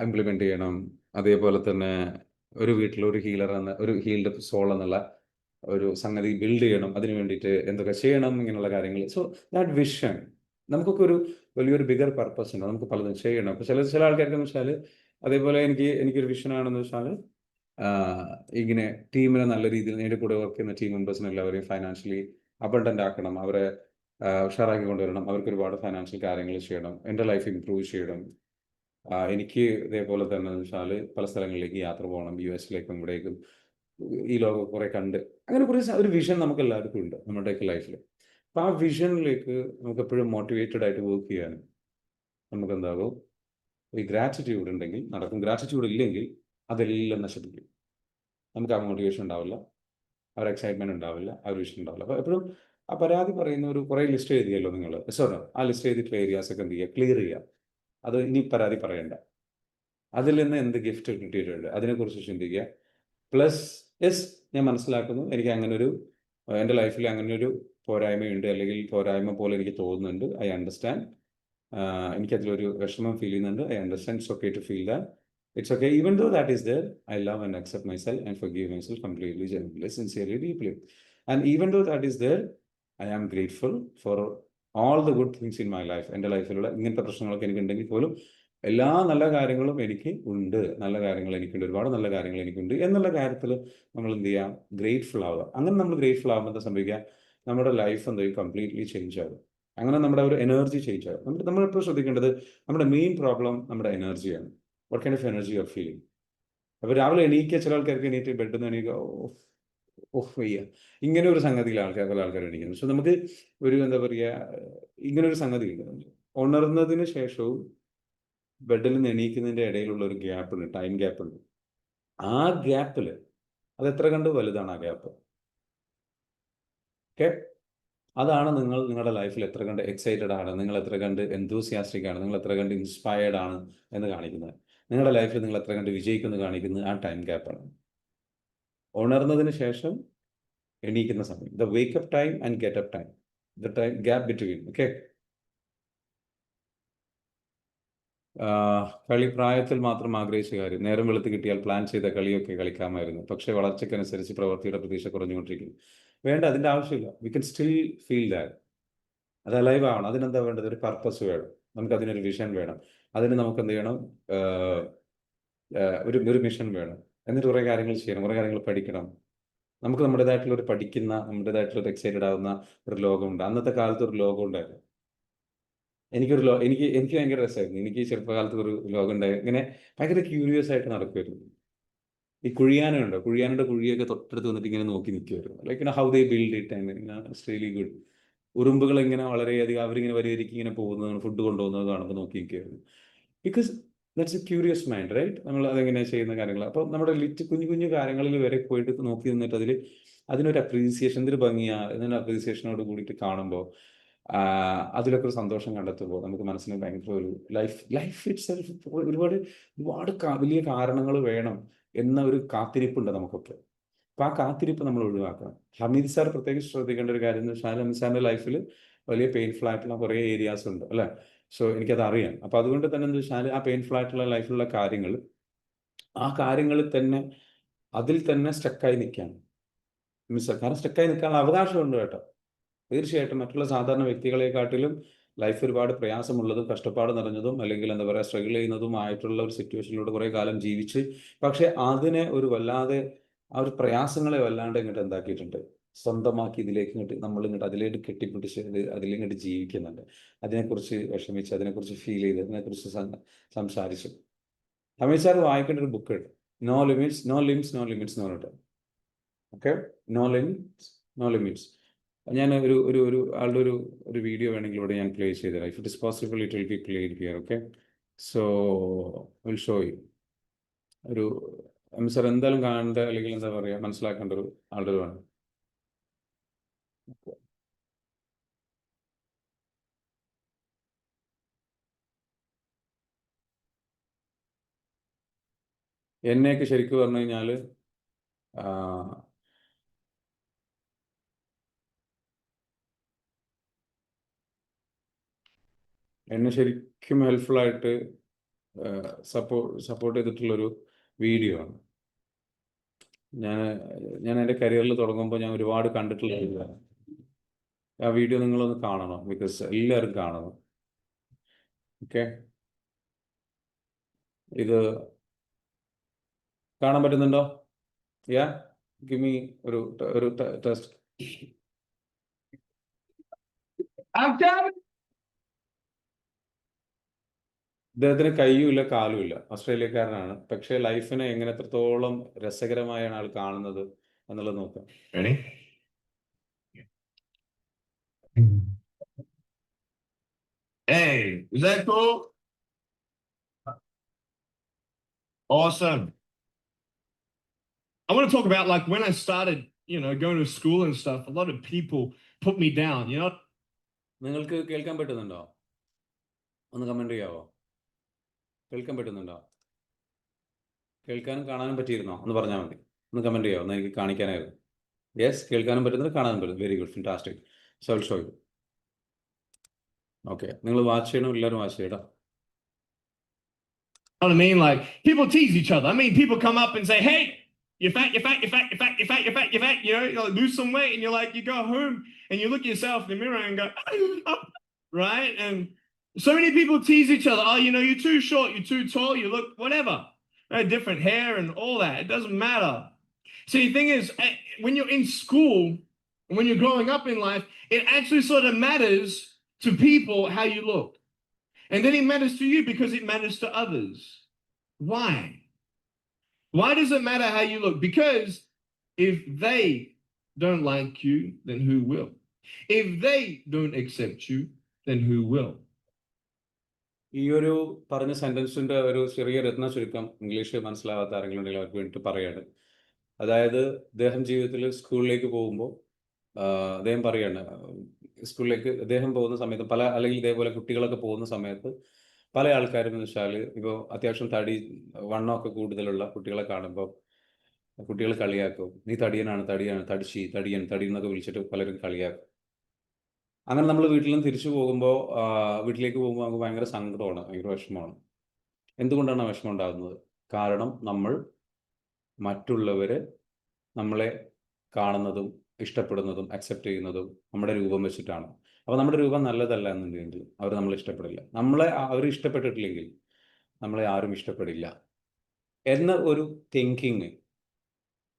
ഇംപ്ലിമെൻ്റ് ചെയ്യണം. അതേപോലെ തന്നെ ഒരു വീട്ടിൽ ഒരു ഹീൽഡ് സോൾ എന്നുള്ള ഒരു സംഗതി ബിൽഡ് ചെയ്യണം. അതിന് വേണ്ടിയിട്ട് എന്തൊക്കെ ചെയ്യണം, ഇങ്ങനെയുള്ള കാര്യങ്ങൾ. സോ ദാറ്റ് വിഷൻ, നമുക്കൊക്കെ വലിയൊരു ബിഗർ പർപ്പസ് ഉണ്ട്, നമുക്ക് പലതും ചെയ്യണം. അപ്പോൾ ചില ആൾക്കാർക്കെന്ന് വെച്ചാൽ അതേപോലെ എനിക്കൊരു വിഷനാണെന്ന് വെച്ചാൽ ഇങ്ങനെ ടീമിനെ നല്ല രീതിയിൽ, എൻ്റെ കൂടെ വർക്ക് ചെയ്യുന്ന ടീം മെമ്പേഴ്സിനെ എല്ലാവരെയും ഫൈനാൻഷ്യലി അബണ്ടൻ്റ് ആക്കണം, അവരെ ഉഷാറാക്കി കൊണ്ടുവരണം, അവർക്ക് ഒരുപാട് ഫൈനാൻഷ്യൽ കാര്യങ്ങൾ ചെയ്യണം, എൻ്റെ ലൈഫ് ഇംപ്രൂവ് ചെയ്യണം. എനിക്ക് ഇതേപോലെ തന്നെ വെച്ചാൽ പല സ്ഥലങ്ങളിലേക്ക് യാത്ര പോകണം, US-ലേക്കും ഇവിടേക്കും, ഈ ലോകം കുറേ കണ്ട്, അങ്ങനെ കുറേ ഒരു വിഷൻ നമുക്ക് എല്ലാവർക്കും ഉണ്ട് നമ്മുടെയൊക്കെ ലൈഫിൽ. അപ്പം ആ വിഷനിലേക്ക് നമുക്ക് എപ്പോഴും മോട്ടിവേറ്റഡ് ആയിട്ട് വർക്ക് ചെയ്യാനും നമുക്ക് എന്താകും? ഈ ഗ്രാറ്റിറ്റ്യൂഡ് ഉണ്ടെങ്കിൽ നടക്കും. ഗ്രാറ്റിറ്റ്യൂഡ് ഇല്ലെങ്കിൽ അതെല്ലാം നശിപ്പിക്കും. നമുക്ക് ആ മോട്ടിവേഷൻ ഉണ്ടാവില്ല, ആ ഒരു എക്സൈറ്റ്മെൻറ്റ് ഉണ്ടാവില്ല, ആ ഒരു വിഷൻ ഉണ്ടാവില്ല. അപ്പോൾ എപ്പോഴും ആ പരാതി പറയുന്ന കുറേ ലിസ്റ്റ് എഴുതിയല്ലോ നിങ്ങൾ, ആ ലിസ്റ്റ് എഴുതിയിട്ടുള്ള ഏരിയാസൊക്കെ എന്ത് ചെയ്യുക? ക്ലിയർ ചെയ്യുക. അത് ഇനി പരാതി പറയണ്ട. അതിൽ നിന്ന് എന്ത് ഗിഫ്റ്റ് കിട്ടിയിട്ടുണ്ട് അതിനെക്കുറിച്ച് ചിന്തിക്കുക. പ്ലസ് ഞാൻ മനസ്സിലാക്കുന്നു, എനിക്ക് എൻ്റെ ലൈഫിൽ അങ്ങനൊരു പോരായ്മയുണ്ട്, അല്ലെങ്കിൽ പോരായ്മ പോലെ എനിക്ക് തോന്നുന്നുണ്ട്. I understand. എനിക്കതിലൊരു വിഷമം ഫീൽ ചെയ്യുന്നുണ്ട്. I understand. It's okay to feel that. It's okay. Even though that is there, I love and accept myself and forgive myself completely, genuinely, sincerely, deeply. And even though that is there, I am grateful for all the good things in my life. എൻ്റെ ലൈഫിലുള്ള ഇങ്ങനത്തെ പ്രശ്നങ്ങളൊക്കെ എനിക്കുണ്ടെങ്കിൽ പോലും എല്ലാ നല്ല കാര്യങ്ങളും എനിക്ക് ഉണ്ട്, നല്ല കാര്യങ്ങൾ എനിക്കുണ്ട്, ഒരുപാട് നല്ല കാര്യങ്ങൾ എനിക്കുണ്ട് എന്നുള്ള കാര്യത്തിൽ നമ്മൾ എന്ത് ചെയ്യാം, ഗ്രേറ്റ്ഫുൾ ആവുക. അങ്ങനെ നമ്മൾ ഗ്രേറ്റ്ഫുൾ ആകുമ്പോൾ എന്താ സംഭവിക്കുക, നമ്മുടെ ലൈഫ് എന്താ കംപ്ലീറ്റ്ലി ചേഞ്ച് ആകും. അങ്ങനെ നമ്മുടെ ഒരു എനർജി ചേഞ്ച് ആകും. നമ്മളെപ്പോഴും ശ്രദ്ധിക്കേണ്ടത് നമ്മുടെ മെയിൻ പ്രോബ്ലം നമ്മുടെ എനർജിയാണ്. What kind of energy you are feeling. അപ്പോൾ രാവിലെ എണീക്കുക, ചില ആൾക്കാർക്ക് എണീറ്റ് ബെഡിൽ നിന്ന് എണീക്കുക, ഓഹ് വയ്യ, ഇങ്ങനെ ഒരു സംഗതിയിൽ പല ആൾക്കാർ എണീക്കുന്നു. പക്ഷെ നമുക്ക് ഒരു എന്താ പറയുക, ഇങ്ങനെ ഒരു സംഗതി ഉണ്ട്. ഉണർന്നതിന് ശേഷവും ബെഡിൽ നിന്ന് എണീക്കുന്നതിൻ്റെ ഇടയിലുള്ള ഒരു ഗ്യാപ്പ് ഉണ്ട്, ടൈം ഗ്യാപ്പ് ഉണ്ട്. ആ ഗ്യാപ്പിൽ അത് എത്ര കണ്ട് വലുതാണ് ആ ഗ്യാപ്പ്. ഓക്കെ, അതാണ് നിങ്ങൾ നിങ്ങളുടെ ലൈഫിൽ എത്ര കണ്ട് എക്സൈറ്റഡ് ആണ്, നിങ്ങൾ എത്ര കണ്ട് എന്തൂസിയാസ്റ്റിക് ആണ്, നിങ്ങൾ എത്ര കണ്ട് ഇൻസ്പയർഡ് ആണ് എന്ന് കാണിക്കുന്നത്. നിങ്ങളുടെ ലൈഫിൽ നിങ്ങൾ എത്ര കണ്ട് വിജയിക്കുന്നു കാണിക്കുന്നത് ആ ടൈം ഗ്യാപ്പാണ്. ഉണർന്നതിന് ശേഷം എണീക്കുന്ന സമയം, the wake up time and get up time, the time gap between. Okay, കളി പ്രായത്തിൽ മാത്രം ആഗ്രഹിച്ച കാര്യം, നേരം വെളുത്ത് കിട്ടിയാൽ പ്ലാൻ ചെയ്ത കളിയൊക്കെ കളിക്കാമായിരുന്നു. പക്ഷേ വളർച്ചയ്ക്കനുസരിച്ച് പ്രവൃത്തിയുടെ പ്രതീക്ഷ കുറഞ്ഞുകൊണ്ടിരിക്കുന്നു. വേണ്ട, അതിൻ്റെ ആവശ്യമില്ല. We can still feel that. അത് അലൈവ് ആവണം. അതിനെന്താ വേണ്ടത്, ഒരു പർപ്പസ് വേണം, നമുക്ക് അതിനൊരു വിഷൻ വേണം, അതിന് നമുക്ക് എന്ത് ചെയ്യണം, ഒരു മിഷൻ വേണം. എന്നിട്ട് കുറേ കാര്യങ്ങൾ ചെയ്യണം, കുറേ കാര്യങ്ങൾ പഠിക്കണം. നമുക്ക് നമ്മുടേതായിട്ടുള്ള ഒരു പഠിക്കുന്ന, നമ്മുടേതായിട്ടുള്ള ഒരു എക്സൈറ്റഡ് ആവുന്ന ഒരു ലോകമുണ്ട്. അന്നത്തെ കാലത്ത് ഒരു ലോകം ഉണ്ടായിരുന്നു. എനിക്ക് ഭയങ്കര രസമായിരുന്നു. എനിക്ക് ചെറുപ്പകാലത്ത് ഒരു ലോകം ഉണ്ടായിരുന്നു. ഇങ്ങനെ ഭയങ്കര ക്യൂരിയസ് ആയിട്ട് നടക്കുമായിരുന്നു. ഈ കുഴിയാനുണ്ടോ, കുഴിയാനുടെ കുഴിയൊക്കെ തൊട്ടടുത്ത് വന്നിട്ട് ഇങ്ങനെ നോക്കി നിൽക്കുമായിരുന്നു. Like how they build it and it's really good. ഉറുമ്പുകൾ ഇങ്ങനെ വളരെയധികം അവരിങ്ങനെ വരിവരിക്ക് ഇങ്ങനെ പോകുന്നത്, ഫുഡ് കൊണ്ടുപോകുന്നത് കാണുമ്പോൾ നോക്കി നിൽക്കുമായിരുന്നു. Because that's a curious mind, right? നമ്മൾ അതെങ്ങനെ ചെയ്യുന്ന കാര്യങ്ങൾ. അപ്പോൾ നമ്മുടെ കുഞ്ഞു കുഞ്ഞു കാര്യങ്ങളിൽ വരെ പോയിട്ട് നോക്കി നിന്നിട്ട് അതിനൊരു അപ്രീസിയേഷൻ, എന്തൊരു ഭംഗിയാണ് എന്നൊരു അപ്രീസിയേഷനോട് കൂടിയിട്ട് കാണുമ്പോൾ, അതിലൊക്കെ ഒരു സന്തോഷം കണ്ടെത്തുമ്പോൾ നമുക്ക് മനസ്സിന് ഭയങ്കര ഒരു ലൈഫ് ഇറ്റ് സെൽഫ് ഒരുപാട് വലിയ കാരണങ്ങൾ വേണം എന്ന ഒരു കാത്തിരിപ്പുണ്ട് നമുക്കൊക്കെ. അപ്പോൾ ആ കാത്തിരിപ്പ് നമ്മൾ ഒഴിവാക്കണം. ഹമീദ് സാർ പ്രത്യേകിച്ച് ശ്രദ്ധിക്കേണ്ട ഒരു കാര്യം എന്ന് വെച്ചാൽ, ഹമീദ് സാറിൻ്റെ ലൈഫിൽ വലിയ പെയിൻഫുൾ ആയിട്ടുള്ള കുറേ ഏരിയാസ് ഉണ്ട്, അല്ലേ? സോ എനിക്കത് അറിയാം. അപ്പോൾ അതുകൊണ്ട് തന്നെ എന്താ വെച്ചാൽ, ആ പെയിൻഫുൾ ആയിട്ടുള്ള ലൈഫിലുള്ള കാര്യങ്ങൾ, ആ കാര്യങ്ങളിൽ തന്നെ അതിൽ തന്നെ സ്റ്റക്കായി നിൽക്കുകയാണ് കാരണം സ്റ്റക്കായി നിൽക്കാനുള്ള അവകാശമുണ്ട് കേട്ടോ. തീർച്ചയായിട്ടും മറ്റുള്ള സാധാരണ വ്യക്തികളെക്കാട്ടിലും ലൈഫ് ഒരുപാട് പ്രയാസമുള്ളതും കഷ്ടപ്പാട് നിറഞ്ഞതും, അല്ലെങ്കിൽ എന്താ പറയുക, സ്ട്രഗിൾ ചെയ്യുന്നതും ആയിട്ടുള്ള ഒരു സിറ്റുവേഷനിലൂടെ കുറേ കാലം ജീവിച്ച്, പക്ഷെ അതിനെ ഒരു വല്ലാതെ ആ ഒരു പ്രയാസങ്ങളെ വല്ലാണ്ട് ഇങ്ങോട്ട് എന്താക്കിയിട്ടുണ്ട്, സ്വന്തമാക്കി നമ്മളിങ്ങോട്ട് അതിലേക്ക് കെട്ടിപ്പിടിച്ച് അതിലിങ്ങോട്ട് ജീവിക്കുന്നുണ്ട്. അതിനെക്കുറിച്ച് വിഷമിച്ച്, അതിനെക്കുറിച്ച് ഫീൽ ചെയ്ത്, അതിനെക്കുറിച്ച് സംസാരിച്ചു. ഹമീദ് സാർ വായിക്കേണ്ട ഒരു ബുക്ക് ഉണ്ട്, no limits, no limits, no limits എന്ന് പറഞ്ഞിട്ട്. Okay, no limits, no limits. ഞാൻ ആളുടെ ഒരു വീഡിയോ വേണമെങ്കിൽ ഇവിടെ ഞാൻ പ്ലേ ചെയ്തുതരാം. If it is possible it will be played here. Okay, so will show you. Sir എന്തായാലും കാണേണ്ട, അല്ലെങ്കിൽ എന്താ പറയുക, മനസ്സിലാക്കേണ്ട ഒരു ആളുടെ വേണം. എന്നെയൊക്കെ ശരിക്കും പറഞ്ഞു കഴിഞ്ഞാൽ എന്നെ ശരിക്കും ഹെൽപ്ഫുള്ളായിട്ട് സപ്പോർട്ട് ചെയ്തിട്ടുള്ളൊരു വീഡിയോ ആണ്. ഞാൻ എൻ്റെ കരിയറിൽ തുടങ്ങുമ്പോൾ ഞാൻ ഒരുപാട് കണ്ടിട്ടുള്ള വീഡിയോ ആണ്. ആ വീഡിയോ നിങ്ങളൊന്ന് കാണണം, ബിക്കോസ് എല്ലാവരും കാണണം. ഓക്കെ, ഇത് കാണാൻ പറ്റുന്നുണ്ടോ? യാ, ഗിവ് മീ ഒരു ടെസ്റ്റ്. ഇദ്ദേഹത്തിന് കയ്യുമില്ല കാലുമില്ല, ഓസ്ട്രേലിയക്കാരനാണ്. പക്ഷേ ലൈഫിനെ എത്രത്തോളം രസകരമായാണ് ആൾ കാണുന്നത് എന്നുള്ളത് നോക്കാം. Ready? Hey, is that cool? Awesome. I want to talk about like when I started, going to school and stuff, a lot of people put me down, നിങ്ങൾക്ക് കേൾക്കാൻ പറ്റുന്നുണ്ടോ? ഒന്ന് കമന്റ് ചെയ്യാവോ? കേൾക്കാൻ പറ്റുന്നുണ്ടോ? കേൾക്കാനും കാണാനും പറ്റിയിരുന്നോ? ഒന്ന് പറഞ്ഞാൽ മതി. ഒന്ന് കമന്റ് ചെയ്യാവോ? ഒന്ന് എനിക്ക് കാണിക്കാനായിരുന്നു. യെസ്, കേൾക്കാനും പറ്റുന്നുണ്ട്, കാണാനും പറ്റുന്നു. Very good, fantastic. So I will show U. Okay, നിങ്ങൾ വാച്ച് ചെയ്യണം, എല്ലാവരും വാച്ച് ചെയ്യണം. know what I mean? Like people tease each other. I mean, people come up and say, "Hey, you're fat, you're fat, you're fat, you're fat, you're fat, you're fat, you're fat." You know, you lose some weight, and you're like, you go home and you look at yourself in the mirror and go, right? And so many people tease each other. Oh, you know, you're too short, you're too tall, you look whatever. Right? Different hair and all that. It doesn't matter. See, the thing is, when you're in school, when you're growing up in life, it actually sort of matters to people how you look. And then it matters to you because it matters to others. Why? Why does it matter how you look? Because if they don't like you, then who will? If they don't accept you, then who will? ഈ ഒരു പറഞ്ഞ സെന്റൻസിന്റെ ഒരു ചെറിയ രത്ന ചുരുക്കം English മനസ്സിലാവാത്ത ആരെങ്കിലും ഉണ്ടെങ്കിൽ അവർക്ക് വേണ്ടിയിട്ട് പറയാണ്. അതായത് അദ്ദേഹം ജീവിതത്തിൽ സ്കൂളിലേക്ക് പോകുമ്പോൾ അദ്ദേഹം പറയാണ്, സ്കൂളിലേക്ക് അദ്ദേഹം പോകുന്ന സമയത്ത് അല്ലെങ്കിൽ ഇതേപോലെ കുട്ടികളൊക്കെ പോകുന്ന സമയത്ത് പല ആൾക്കാരും എന്ന് വെച്ചാൽ ഇപ്പോൾ അത്യാവശ്യം വണ്ണമൊക്കെ കൂടുതലുള്ള കുട്ടികളെ കാണുമ്പോൾ കുട്ടികൾ കളിയാക്കും, നീ തടിയനാണ്, തടിയൻ എന്നൊക്കെ വിളിച്ചിട്ട് പലരും കളിയാക്കും. അങ്ങനെ നമ്മൾ വീട്ടിൽ നിന്ന് തിരിച്ചു പോകുമ്പോൾ വീട്ടിലേക്ക് പോകുമ്പോൾ നമുക്ക് ഭയങ്കര സങ്കടമാണ്, ഭയങ്കര വിഷമമാണ്. എന്തുകൊണ്ടാണ് ആ വിഷമം ഉണ്ടാകുന്നത്? കാരണം നമ്മൾ മറ്റുള്ളവർ നമ്മളെ കാണുന്നതും ഇഷ്ടപ്പെടുന്നതും അക്സെപ്റ്റ് ചെയ്യുന്നതും നമ്മുടെ രൂപം വെച്ചിട്ടാണ്. അപ്പോൾ നമ്മുടെ രൂപം നല്ലതല്ല എന്നുണ്ടെങ്കിൽ അവർ നമ്മളെ ഇഷ്ടപ്പെടില്ല. അവർ ഇഷ്ടപ്പെട്ടിട്ടില്ലെങ്കിൽ നമ്മളെ ആരും ഇഷ്ടപ്പെടില്ല എന്ന ഒരു തിങ്കിങ്.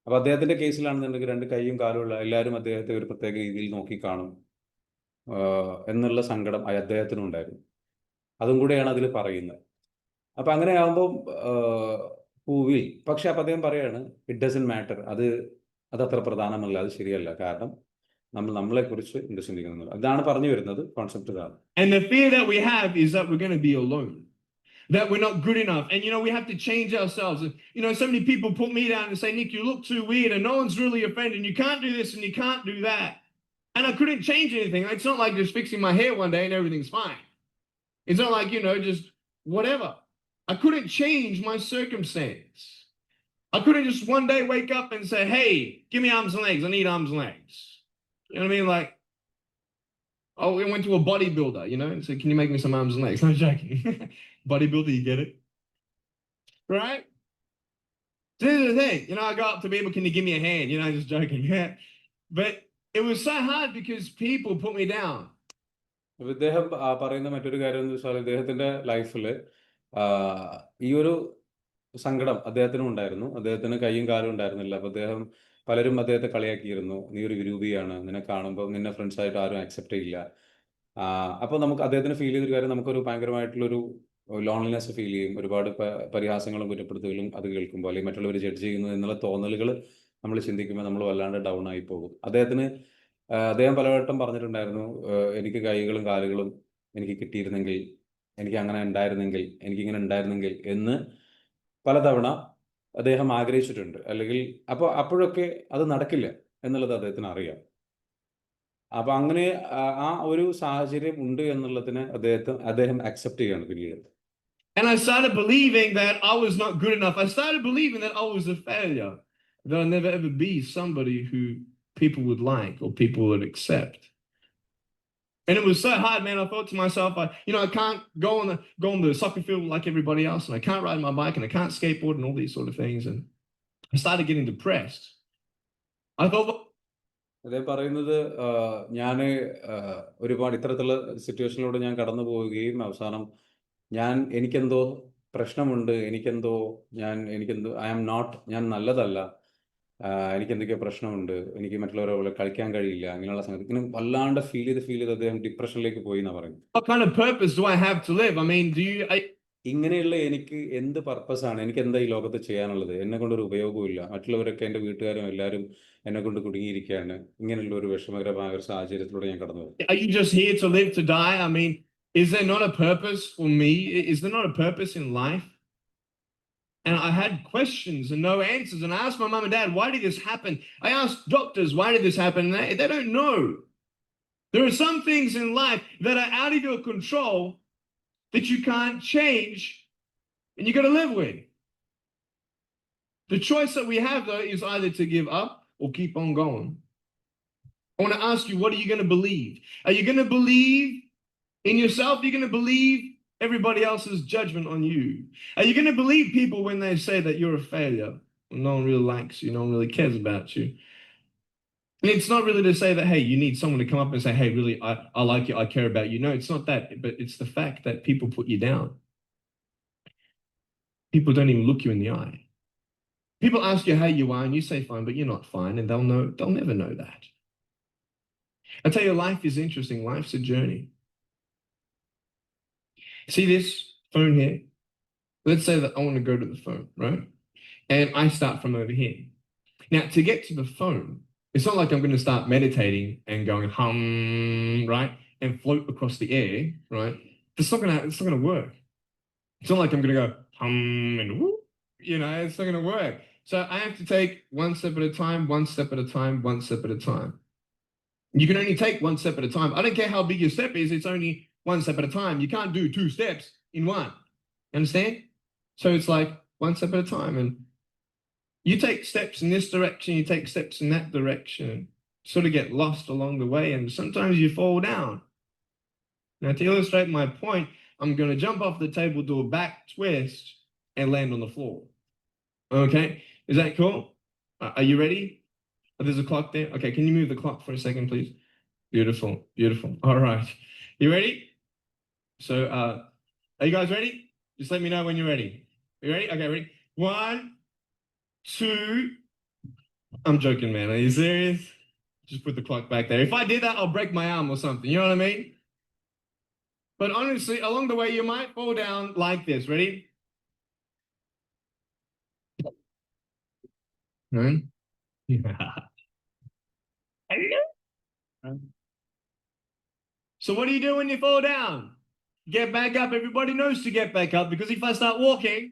അപ്പോൾ അദ്ദേഹത്തിൻ്റെ കേസിലാണെന്നുണ്ടെങ്കിൽ 2 കൈയും കാലുമുള്ള എല്ലാവരും അദ്ദേഹത്തെ ഒരു പ്രത്യേക രീതിയിൽ നോക്കിക്കാണും എന്നുള്ള സങ്കടം അദ്ദേഹത്തിനും ഉണ്ടായിരുന്നു. അതും കൂടെയാണ് അതിൽ പറയുന്നത്. അപ്പം അങ്ങനെ ആകുമ്പോൾ പൂവിൽ പക്ഷെ അപ്പം അദ്ദേഹം പറയാണ്, ഇറ്റ് ഡസൻറ്റ് മാറ്റർ, അതത്ര പ്രധാനമല്ല, അത് ശരിയല്ല. കാരണം നമ്മളെക്കുറിച്ച് എന്ത് ചിന്തിക്കുന്നു, അതാണ് പറഞ്ഞു വരുന്നത്. കോൺസെപ്റ്റ് ഇതാണ്. And the fear that we have is that we're going to be alone, that we're not good enough, and you know we have to change ourselves. And you know, so many people put me down and say, Nick, you look too weird, and no one's really offended, and you can't do this and you can't do that. And I couldn't change anything. It's not like just fixing my hair one day and everything's fine. It's not like, you know, just whatever. I couldn't change my circumstance. I couldn't just one day wake up and say, hey, give me arms and legs. I need arms and legs. You know what I mean? Like, oh, we went to a bodybuilder, you know, and said, can you make me some arms and legs? I'm joking. Bodybuilder, you get it? Right? So this is the thing. You know, I go up to people, can you give me a hand? You know, just joking. But it was so hard because people put me down. ഇദ്ദേഹം പറയുന്ന മറ്റൊരു കാര്യം എന്ന് വെച്ചാൽ ഇദ്ദേഹത്തിൻ്റെ ലൈഫിൽ ഈ ഒരു സങ്കടം അദ്ദേഹത്തിനും ഉണ്ടായിരുന്നു. അദ്ദേഹത്തിന് കൈയും കാലും ഉണ്ടായിരുന്നില്ല. അപ്പോൾ പലരും അദ്ദേഹത്തെ കളിയാക്കിയിരുന്നു, നീ ഒരു വിരൂപിയാണ്, നിന്നെ കാണുമ്പോൾ നിന്നെ ഫ്രണ്ട്സായിട്ട് ആരും അക്സെപ്റ്റ് ചെയ്യില്ല. അപ്പോൾ അദ്ദേഹത്തിന് ഫീൽ ചെയ്തൊരു കാര്യം, നമുക്കൊരു ഭയങ്കരമായിട്ടുള്ളൊരു ലോൺലിനെസ് ഫീൽ ചെയ്യും. ഒരുപാട് പരിഹാസങ്ങളും കുറ്റപ്പെടുത്തലും അത് കേൾക്കുമ്പോൾ, അല്ലെങ്കിൽ മറ്റുള്ളവർ ജഡ്ജ് ചെയ്യുന്നു എന്നുള്ള തോന്നലുകൾ നമ്മൾ ചിന്തിക്കുമ്പോൾ നമ്മൾ വല്ലാണ്ട് ഡൗൺ ആയി പോകും. അദ്ദേഹം പലവട്ടം പറഞ്ഞിട്ടുണ്ടായിരുന്നു, എനിക്ക് കൈകളും കാലുകളും എനിക്ക് കിട്ടിയിരുന്നെങ്കിൽ, എനിക്കിങ്ങനെ ഉണ്ടായിരുന്നെങ്കിൽ എന്ന് പലതവണ അദ്ദേഹം ആഗ്രഹിച്ചിട്ടുണ്ട്. അല്ലെങ്കിൽ അപ്പോഴൊക്കെ അത് നടക്കില്ല എന്നുള്ളത് അദ്ദേഹത്തിന് അറിയാം. അപ്പം അങ്ങനെ ആ ഒരു സാഹചര്യം ഉണ്ട് എന്നുള്ളതിനെ അദ്ദേഹം അക്സെപ്റ്റ് ചെയ്യാണ് പിന്നീട്. And I started believing that I was not good enough. I started believing that I was a failure, that I'll never ever be somebody who people would like or people would accept. And it was so hard, man. I thought to myself, I can't go on the soccer field like everybody else, and I can't ride my bike, and I can't skateboard, and all these sort of things. And I started getting depressed. I thought, അദ്ദേഹം പറയുന്നത്, ഞാൻ ഒരുപാട് ഇത്തരത്തിലുള്ള സിറ്റുവേഷനിലൂടെ ഞാൻ കടന്നു പോവുകയും അവസാനം എനിക്കെന്തോ പ്രശ്നമുണ്ട്, ഞാൻ നല്ലതല്ല, എനിക്ക് എന്തൊക്കെയോ പ്രശ്നമുണ്ട്, എനിക്ക് മറ്റുള്ളവരെ പോലെ കളിക്കാൻ കഴിയില്ല, അങ്ങനെയുള്ള സംഗതി ഇങ്ങനെ വല്ലാണ്ട് ഫീൽ ചെയ്ത് അദ്ദേഹം ഡിപ്രഷനിലേക്ക് പോയി എന്നാ പറയുന്നത്. what kind of purpose do I have to live? I mean, ഇങ്ങനെയുള്ള എനിക്ക് എന്ത് പർപ്പസാണ്, എനിക്ക് എന്താ ഈ ലോകത്ത് ചെയ്യാനുള്ളത്, എന്നെ കൊണ്ടൊരു ഉപയോഗവുമില്ല, മറ്റുള്ളവരൊക്കെ എൻ്റെ വീട്ടുകാരും എല്ലാവരും എന്നെ കൊണ്ട് കുടുങ്ങിയിരിക്കുകയാണ്, ഇങ്ങനെയുള്ള ഒരു വിഷമകരമായ ഒരു സാഹചര്യത്തിലൂടെ ഞാൻ കടന്നു പോകും. Are you just here to live to die? I mean, is there not a purpose for me? Is there not a purpose in life? And I had questions and no answers. And I asked my mom and dad, why did this happen? I asked doctors, why did this happen? And they don't know. There are some things in life that are out of your control that you can't change and you got to live with. The choice that we have, though, is either to give up or keep on going. I want to ask you, what are you going to believe? Are you going to believe in yourself? Are you going to believe everybody else's judgment on you? Are you going to believe people when they say that you're a failure? No one really likes you. No one really cares about you. And it's not really to say that, hey, you need someone to come up and say, hey, really, I like you. I care about you. No, it's not that. But it's the fact that people put you down. People don't even look you in the eye. People ask you how you are and you say fine, but you're not fine. And they'll never know that. I tell you, life is interesting. Life's a journey. See this phone here? Let's say that I want to go to the phone, right? And I start from over here. Now, to get to the phone, it's not like I'm going to start meditating and going hum, right? And float across the air, right? It's not gonna work. It's not like I'm going to go hum and whoop, you know, it's not going to work. So I have to take one step at a time, one step at a time, one step at a time. You can only take one step at a time. I don't care how big your step is, it's only one step at a time. You can't do 2 steps in one. Understand? So it's like one step at a time. And you take steps in this direction, you take steps in that direction, sort of get lost along the way, and sometimes you fall down. Now, to illustrate my point, I'm going to jump off the table, do a back twist, and land on the floor. Okay? Is that cool? Are you ready? Oh, there's a clock there. Okay, can you move the clock for a second, please? Beautiful, beautiful. All right. You ready? So, are you guys ready? Just let me know when you're ready. You ready? Okay, ready? 1, 2. I'm joking, man. Are you serious? Just put the clock back there. If I did that, I'll break my arm or something. You know what I mean? But honestly, along the way, you might fall down like this. Ready? 9. So what do you do when you fall down? Get back up. Everybody knows to get back up, because if I start walking,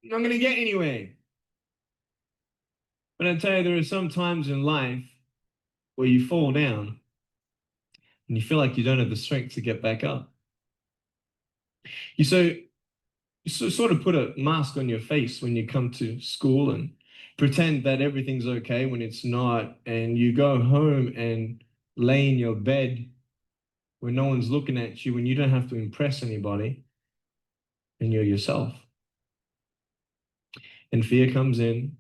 I'm not going to get anywhere. But I tell you, there are some times in life where you fall down and you feel like you don't have the strength to get back up. You sort of put a mask on your face when you come to school and pretend that everything's okay when it's not. And you go home and lay in your bed when no one's looking at you, when you don't have to impress anybody, and you're yourself. And fear comes in.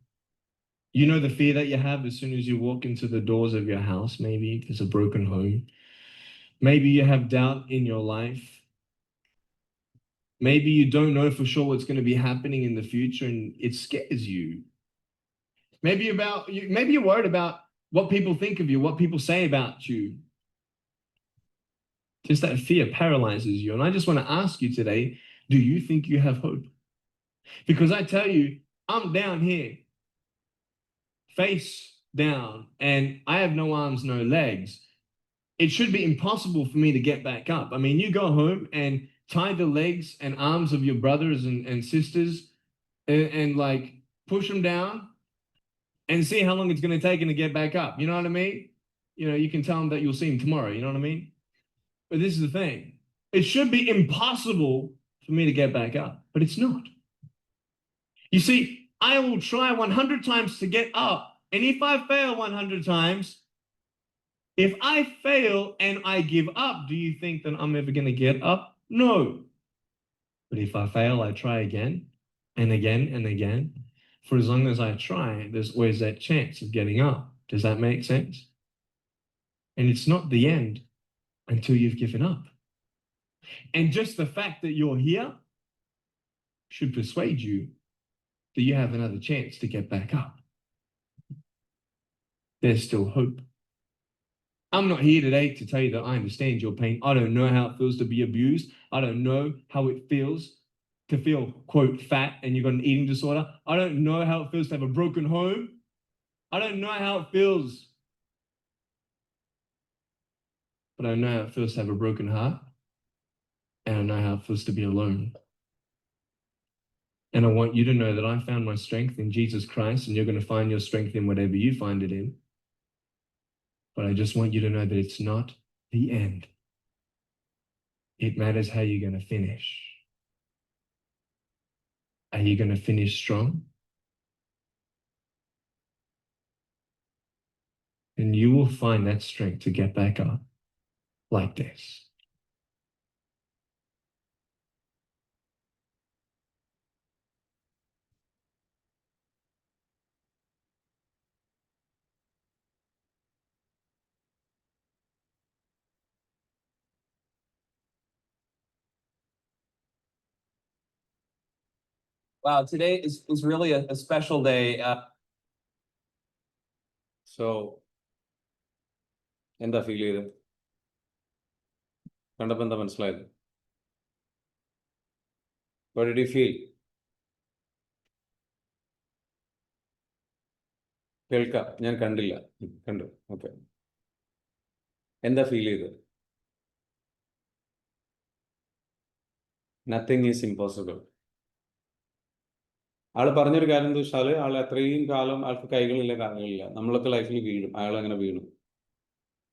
You know the fear that you have as soon as you walk into the doors of your house. Maybe there's a broken home. Maybe you have doubt in your life. Maybe you don't know for sure what's going to be happening in the future, and it scares you. Maybe you're worried about what people think of you, what people say about you. Just that fear paralyzes you. And I just want to ask you today, do you think you have hope? Because I tell you, I'm down here, face down, and I have no arms, no legs. It should be impossible for me to get back up. I mean, you go home and tie the legs and arms of your brothers and sisters and like push them down and see how long it's going to take them to get back up. You know what I mean? You know, you can tell them that you'll see them tomorrow. You know what I mean? But this is the thing. It should be impossible for me to get back up, but it's not. You see, I will try 100 times to get up. And if I fail 100 times, if I fail and I give up, do you think that I'm ever going to get up? No. But if I fail, I try again and again and again. For as long as I try, there's always that chance of getting up. Does that make sense? And it's not the end until you've given up. And just the fact that you're here should persuade you that you have another chance to get back up. There's still hope. I'm not here today to tell you that I understand your pain. I don't know how it feels to be abused. I don't know how it feels to feel, quote, fat and you've got an eating disorder. I don't know how it feels to have a broken home. I don't know how it feels. But I know how it feels to have a broken heart. And I know how it feels to be alone. And I want you to know that I found my strength in Jesus Christ, and you're going to find your strength in whatever you find it in. But I just want you to know that it's not the end. It matters how you're going to finish. Are you going to finish strong? And you will find that strength to get back up like this. Wow, today is really a special day. So എന്താ feel ചെയ്ത്? കണ്ടപ്പോൾ എന്താ മനസ്സിലായത്? What did you feel? കേൾക്കാം, ഞാൻ കണ്ടില്ല. കണ്ടു, okay. എന്താ ഫീൽ ചെയ്തത്? Nothing is impossible. ആൾ പറഞ്ഞൊരു കാര്യം എന്താ വെച്ചാൽ, ആൾ അത്രയും കാലം ആൾക്ക് കൈകളില്ല, കാലുകളില്ല. നമ്മളൊക്കെ ലൈഫിൽ വീഴും, അയാൾ അങ്ങനെ വീണു.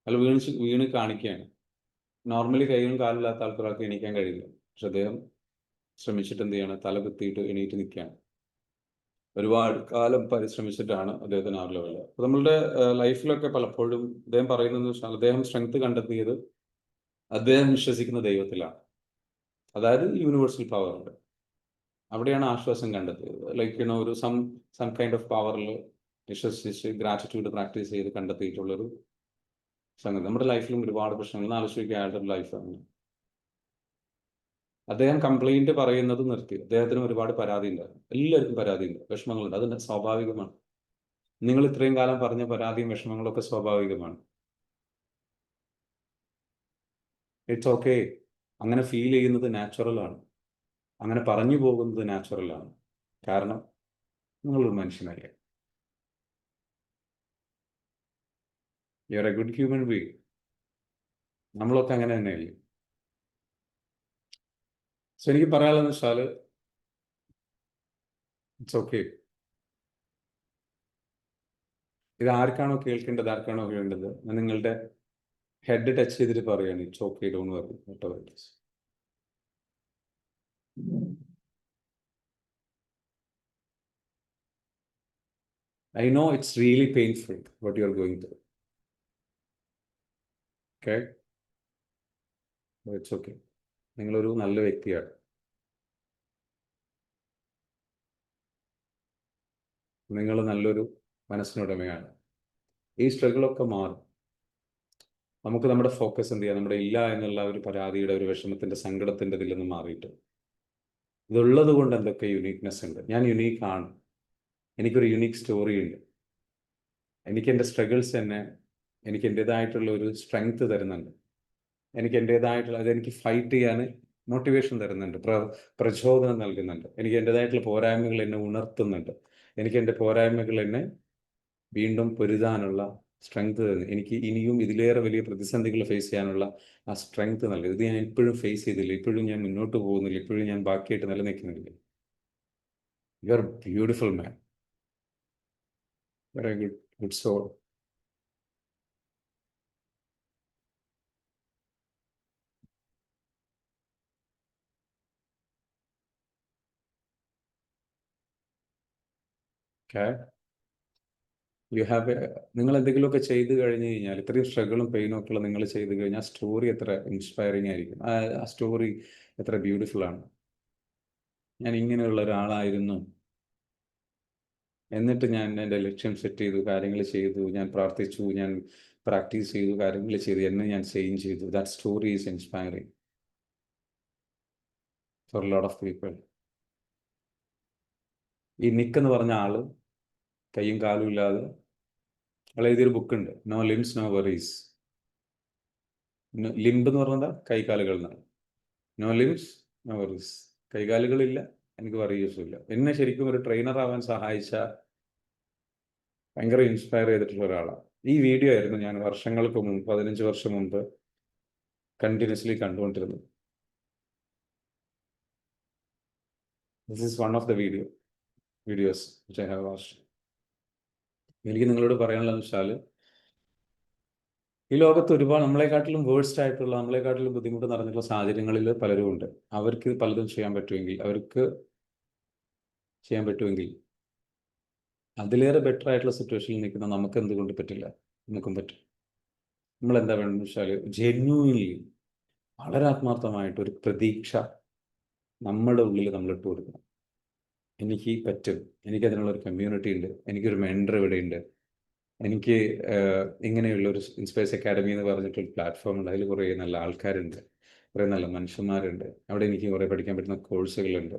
അയാൾ വീണ് കാണിക്കുകയാണ്. നോർമലി കൈകളും കാലില്ലാത്ത ആൾക്കാർക്ക് എണീക്കാൻ കഴിയില്ല. പക്ഷെ അദ്ദേഹം ശ്രമിച്ചിട്ട് എന്ത് ചെയ്യാണ്? തല കുത്തിയിട്ട് എണീറ്റ് നിൽക്കുകയാണ്. ഒരുപാട് കാലം പരിശ്രമിച്ചിട്ടാണ് അദ്ദേഹത്തിന് ആ ലെവലിൽ. അപ്പോൾ നമ്മളുടെ ലൈഫിലൊക്കെ പലപ്പോഴും അദ്ദേഹം പറയുന്നതെന്ന് വെച്ചാൽ, അദ്ദേഹം സ്ട്രെങ്ത് കണ്ടെത്തിയത് അദ്ദേഹം വിശ്വസിക്കുന്ന ദൈവത്തിലാണ്. അതായത് യൂണിവേഴ്സൽ പവർ ഉണ്ട്, അവിടെയാണ് ആശ്വാസം കണ്ടെത്തിയത്. ലൈക്ക് ഒരു സം കൈൻഡ് ഓഫ് പവറിൽ വിശ്വസിച്ച് ഗ്രാറ്റിറ്റ്യൂഡ് പ്രാക്ടീസ് ചെയ്ത് കണ്ടെത്തിയിട്ടുള്ളൊരു സംഗതി. നമ്മുടെ ലൈഫിലും ഒരുപാട് പ്രശ്നങ്ങൾ ആലോചിക്കുക, അയാളുടെ ലൈഫാണ്. അദ്ദേഹം കംപ്ലൈൻറ്റ് പറയുന്നത് നിർത്തി. അദ്ദേഹത്തിന് ഒരുപാട് പരാതി ഉണ്ടായിരുന്നു, എല്ലാവർക്കും പരാതിയുണ്ട്, വിഷമങ്ങളുണ്ട്. അത് സ്വാഭാവികമാണ്. നിങ്ങൾ ഇത്രയും കാലം പറഞ്ഞ പരാതിയും വിഷമങ്ങളൊക്കെ സ്വാഭാവികമാണ്. It's okay. അങ്ങനെ ഫീൽ ചെയ്യുന്നത് നാച്ചുറലാണ്, അങ്ങനെ പറഞ്ഞു പോകുന്നത് നാച്ചുറലാണ്. കാരണം നിങ്ങളൊരു മനുഷ്യനല്ലേ, you are a good human being. നമ്മളൊക്കെ അങ്ങനെ തന്നെയല്ലേ. സോ എനിക്ക് പറയാനുള്ളതെന്ന് വെച്ചാൽ, ഇറ്റ്സ് ഓക്കെ. ഇത് ആർക്കാണോ കേൾക്കേണ്ടത്, ആർക്കാണോ കേൾക്കേണ്ടത്, ഞാൻ നിങ്ങളുടെ ഹെഡ് ടച്ച് ചെയ്തിട്ട് പറയുകയാണ്, it's okay, don't worry, whatever it is. I know it's really painful what you are going through. Okay? But it's okay. നിങ്ങളൊരു നല്ല വ്യക്തിയാണ്. നിങ്ങൾ നല്ലൊരു മനസ്സിനുടമയാണ്. ഈ സ്ട്രഗിളൊക്കെ മാറും. നമുക്ക് നമ്മുടെ ഫോക്കസ് എന്ത് ചെയ്യാം? നമ്മുടെ ഇല്ല എന്നുള്ള ഒരു പരാതിയുടെ, ഒരു വിഷമത്തിൻ്റെ, സങ്കടത്തിൻ്റെ ഇതിൽ നിന്ന് മാറിയിട്ട് ഇതുള്ളത് കൊണ്ട് എന്തൊക്കെ യുണീക്നെസ് ഉണ്ട്. ഞാൻ യുണീക്കാണ്, എനിക്കൊരു യുണീക്ക് സ്റ്റോറി ഉണ്ട്. എനിക്ക് എൻ്റെ സ്ട്രഗിൾസ് തന്നെ എനിക്ക് എൻ്റേതായിട്ടുള്ള ഒരു സ്ട്രെങ്ത് തരുന്നുണ്ട്. എനിക്ക് എൻ്റേതായിട്ടുള്ള അതെനിക്ക് ഫൈറ്റ് ചെയ്യാൻ മോട്ടിവേഷൻ തരുന്നുണ്ട്, പ്രചോദനം നൽകുന്നുണ്ട്. എനിക്ക് എൻ്റേതായിട്ടുള്ള പോരായ്മകൾ എന്നെ ഉണർത്തുന്നുണ്ട്. എനിക്ക് എൻ്റെ പോരായ്മകൾ എന്നെ വീണ്ടും പൊരുതാനുള്ള സ്ട്രെങ്ത് തരുന്നു. എനിക്ക് ഇനിയും ഇതിലേറെ വലിയ പ്രതിസന്ധികൾ ഫേസ് ചെയ്യാനുള്ള ആ സ്ട്രെങ്ത് നൽകും. ഇത് ഞാൻ ഇപ്പോഴും ഫേസ് ചെയ്തില്ല, ഇപ്പോഴും ഞാൻ മുന്നോട്ട് പോകുന്നില്ല, ഇപ്പോഴും ഞാൻ ബാക്കിയായിട്ട് നിലനിൽക്കുന്നില്ല. You are beautiful man, very good soul. You have നിങ്ങൾ എന്തെങ്കിലുമൊക്കെ ചെയ്ത് കഴിഞ്ഞ് കഴിഞ്ഞാൽ, ഇത്രയും സ്ട്രഗിളും പെയിനും ഒക്കെ ഉള്ള നിങ്ങൾ ചെയ്ത് കഴിഞ്ഞാൽ, ആ സ്റ്റോറി എത്ര ഇൻസ്പയറിങ് ആയിരിക്കും. ആ സ്റ്റോറി എത്ര ബ്യൂട്ടിഫുൾ ആണ്. ഞാൻ ഇങ്ങനെയുള്ള ഒരാളായിരുന്നു, എന്നിട്ട് ഞാൻ എൻ്റെ ലക്ഷ്യം സെറ്റ് ചെയ്തു, കാര്യങ്ങൾ ചെയ്തു, ഞാൻ പ്രാർത്ഥിച്ചു, ഞാൻ പ്രാക്ടീസ് ചെയ്തു, കാര്യങ്ങൾ ചെയ്തു, എന്നെ ഞാൻ ചേഞ്ച് ചെയ്തു. That story is inspiring for lot of people. ഈ നിക്ക് എന്ന് പറഞ്ഞ ആള് കയ്യും കാലും ഇല്ലാതെ ആൾ എഴുതിയൊരു ബുക്കുണ്ട്, no limbs no worries. Limb എന്ന് പറഞ്ഞാൽ കൈകാലുകൾ എന്നാണ്. നോ ലിംസ് നോ വറീസ്, കൈകാലുകളില്ല, എനിക്ക് വറീസുമില്ല. എന്നെ ശരിക്കും ഒരു ട്രെയിനർ ആവാൻ സഹായിച്ച, ഭയങ്കര ഇൻസ്പയർ ചെയ്തിട്ടുള്ള ഒരാളാണ്. ഈ വീഡിയോ ആയിരുന്നു ഞാൻ വർഷങ്ങൾക്ക് മുമ്പ്, 15 വർഷം മുമ്പ് കണ്ടിന്യൂസ്ലി കണ്ടുകൊണ്ടിരുന്നത്. This is one of the videos which I have watched. എനിക്ക് നിങ്ങളോട് പറയാനുള്ളതെന്ന് വെച്ചാൽ, ഈ ലോകത്ത് ഒരുപാട് നമ്മളെക്കാട്ടിലും വേഴ്സ്റ്റ് ആയിട്ടുള്ള, നമ്മളെക്കാട്ടിലും ബുദ്ധിമുട്ട് നിറഞ്ഞിട്ടുള്ള സാഹചര്യങ്ങളിൽ പലരും ഉണ്ട്. അവർക്ക് പലതും ചെയ്യാൻ പറ്റുമെങ്കിൽ അതിലേറെ ബെറ്റർ ആയിട്ടുള്ള സിറ്റുവേഷനിൽ നിൽക്കുന്ന നമുക്ക് എന്തുകൊണ്ട് പറ്റില്ല? നമുക്കും പറ്റും. നമ്മളെന്താ വേണമെന്ന് വെച്ചാൽ, ജെന്യൂൻലി വളരെ ആത്മാർത്ഥമായിട്ടൊരു പ്രതീക്ഷ നമ്മുടെ ഉള്ളിൽ നമ്മൾ ഇട്ട് കൊടുക്കണം. എനിക്ക് പറ്റും, എനിക്കതിനുള്ളൊരു കമ്മ്യൂണിറ്റി ഉണ്ട്, എനിക്കൊരു മെൻറ്റർ ഇവിടെ ഉണ്ട്, എനിക്ക് ഇങ്ങനെയുള്ളൊരു ഇൻസ്പയേഴ്സ് അക്കാഡമി എന്ന് പറഞ്ഞിട്ടൊരു പ്ലാറ്റ്ഫോം ഉണ്ട്, അതിൽ കുറേ നല്ല ആൾക്കാരുണ്ട്, കുറേ നല്ല മനുഷ്യന്മാരുണ്ട്, അവിടെ എനിക്ക് കുറേ പഠിക്കാൻ പറ്റുന്ന കോഴ്സുകളുണ്ട്.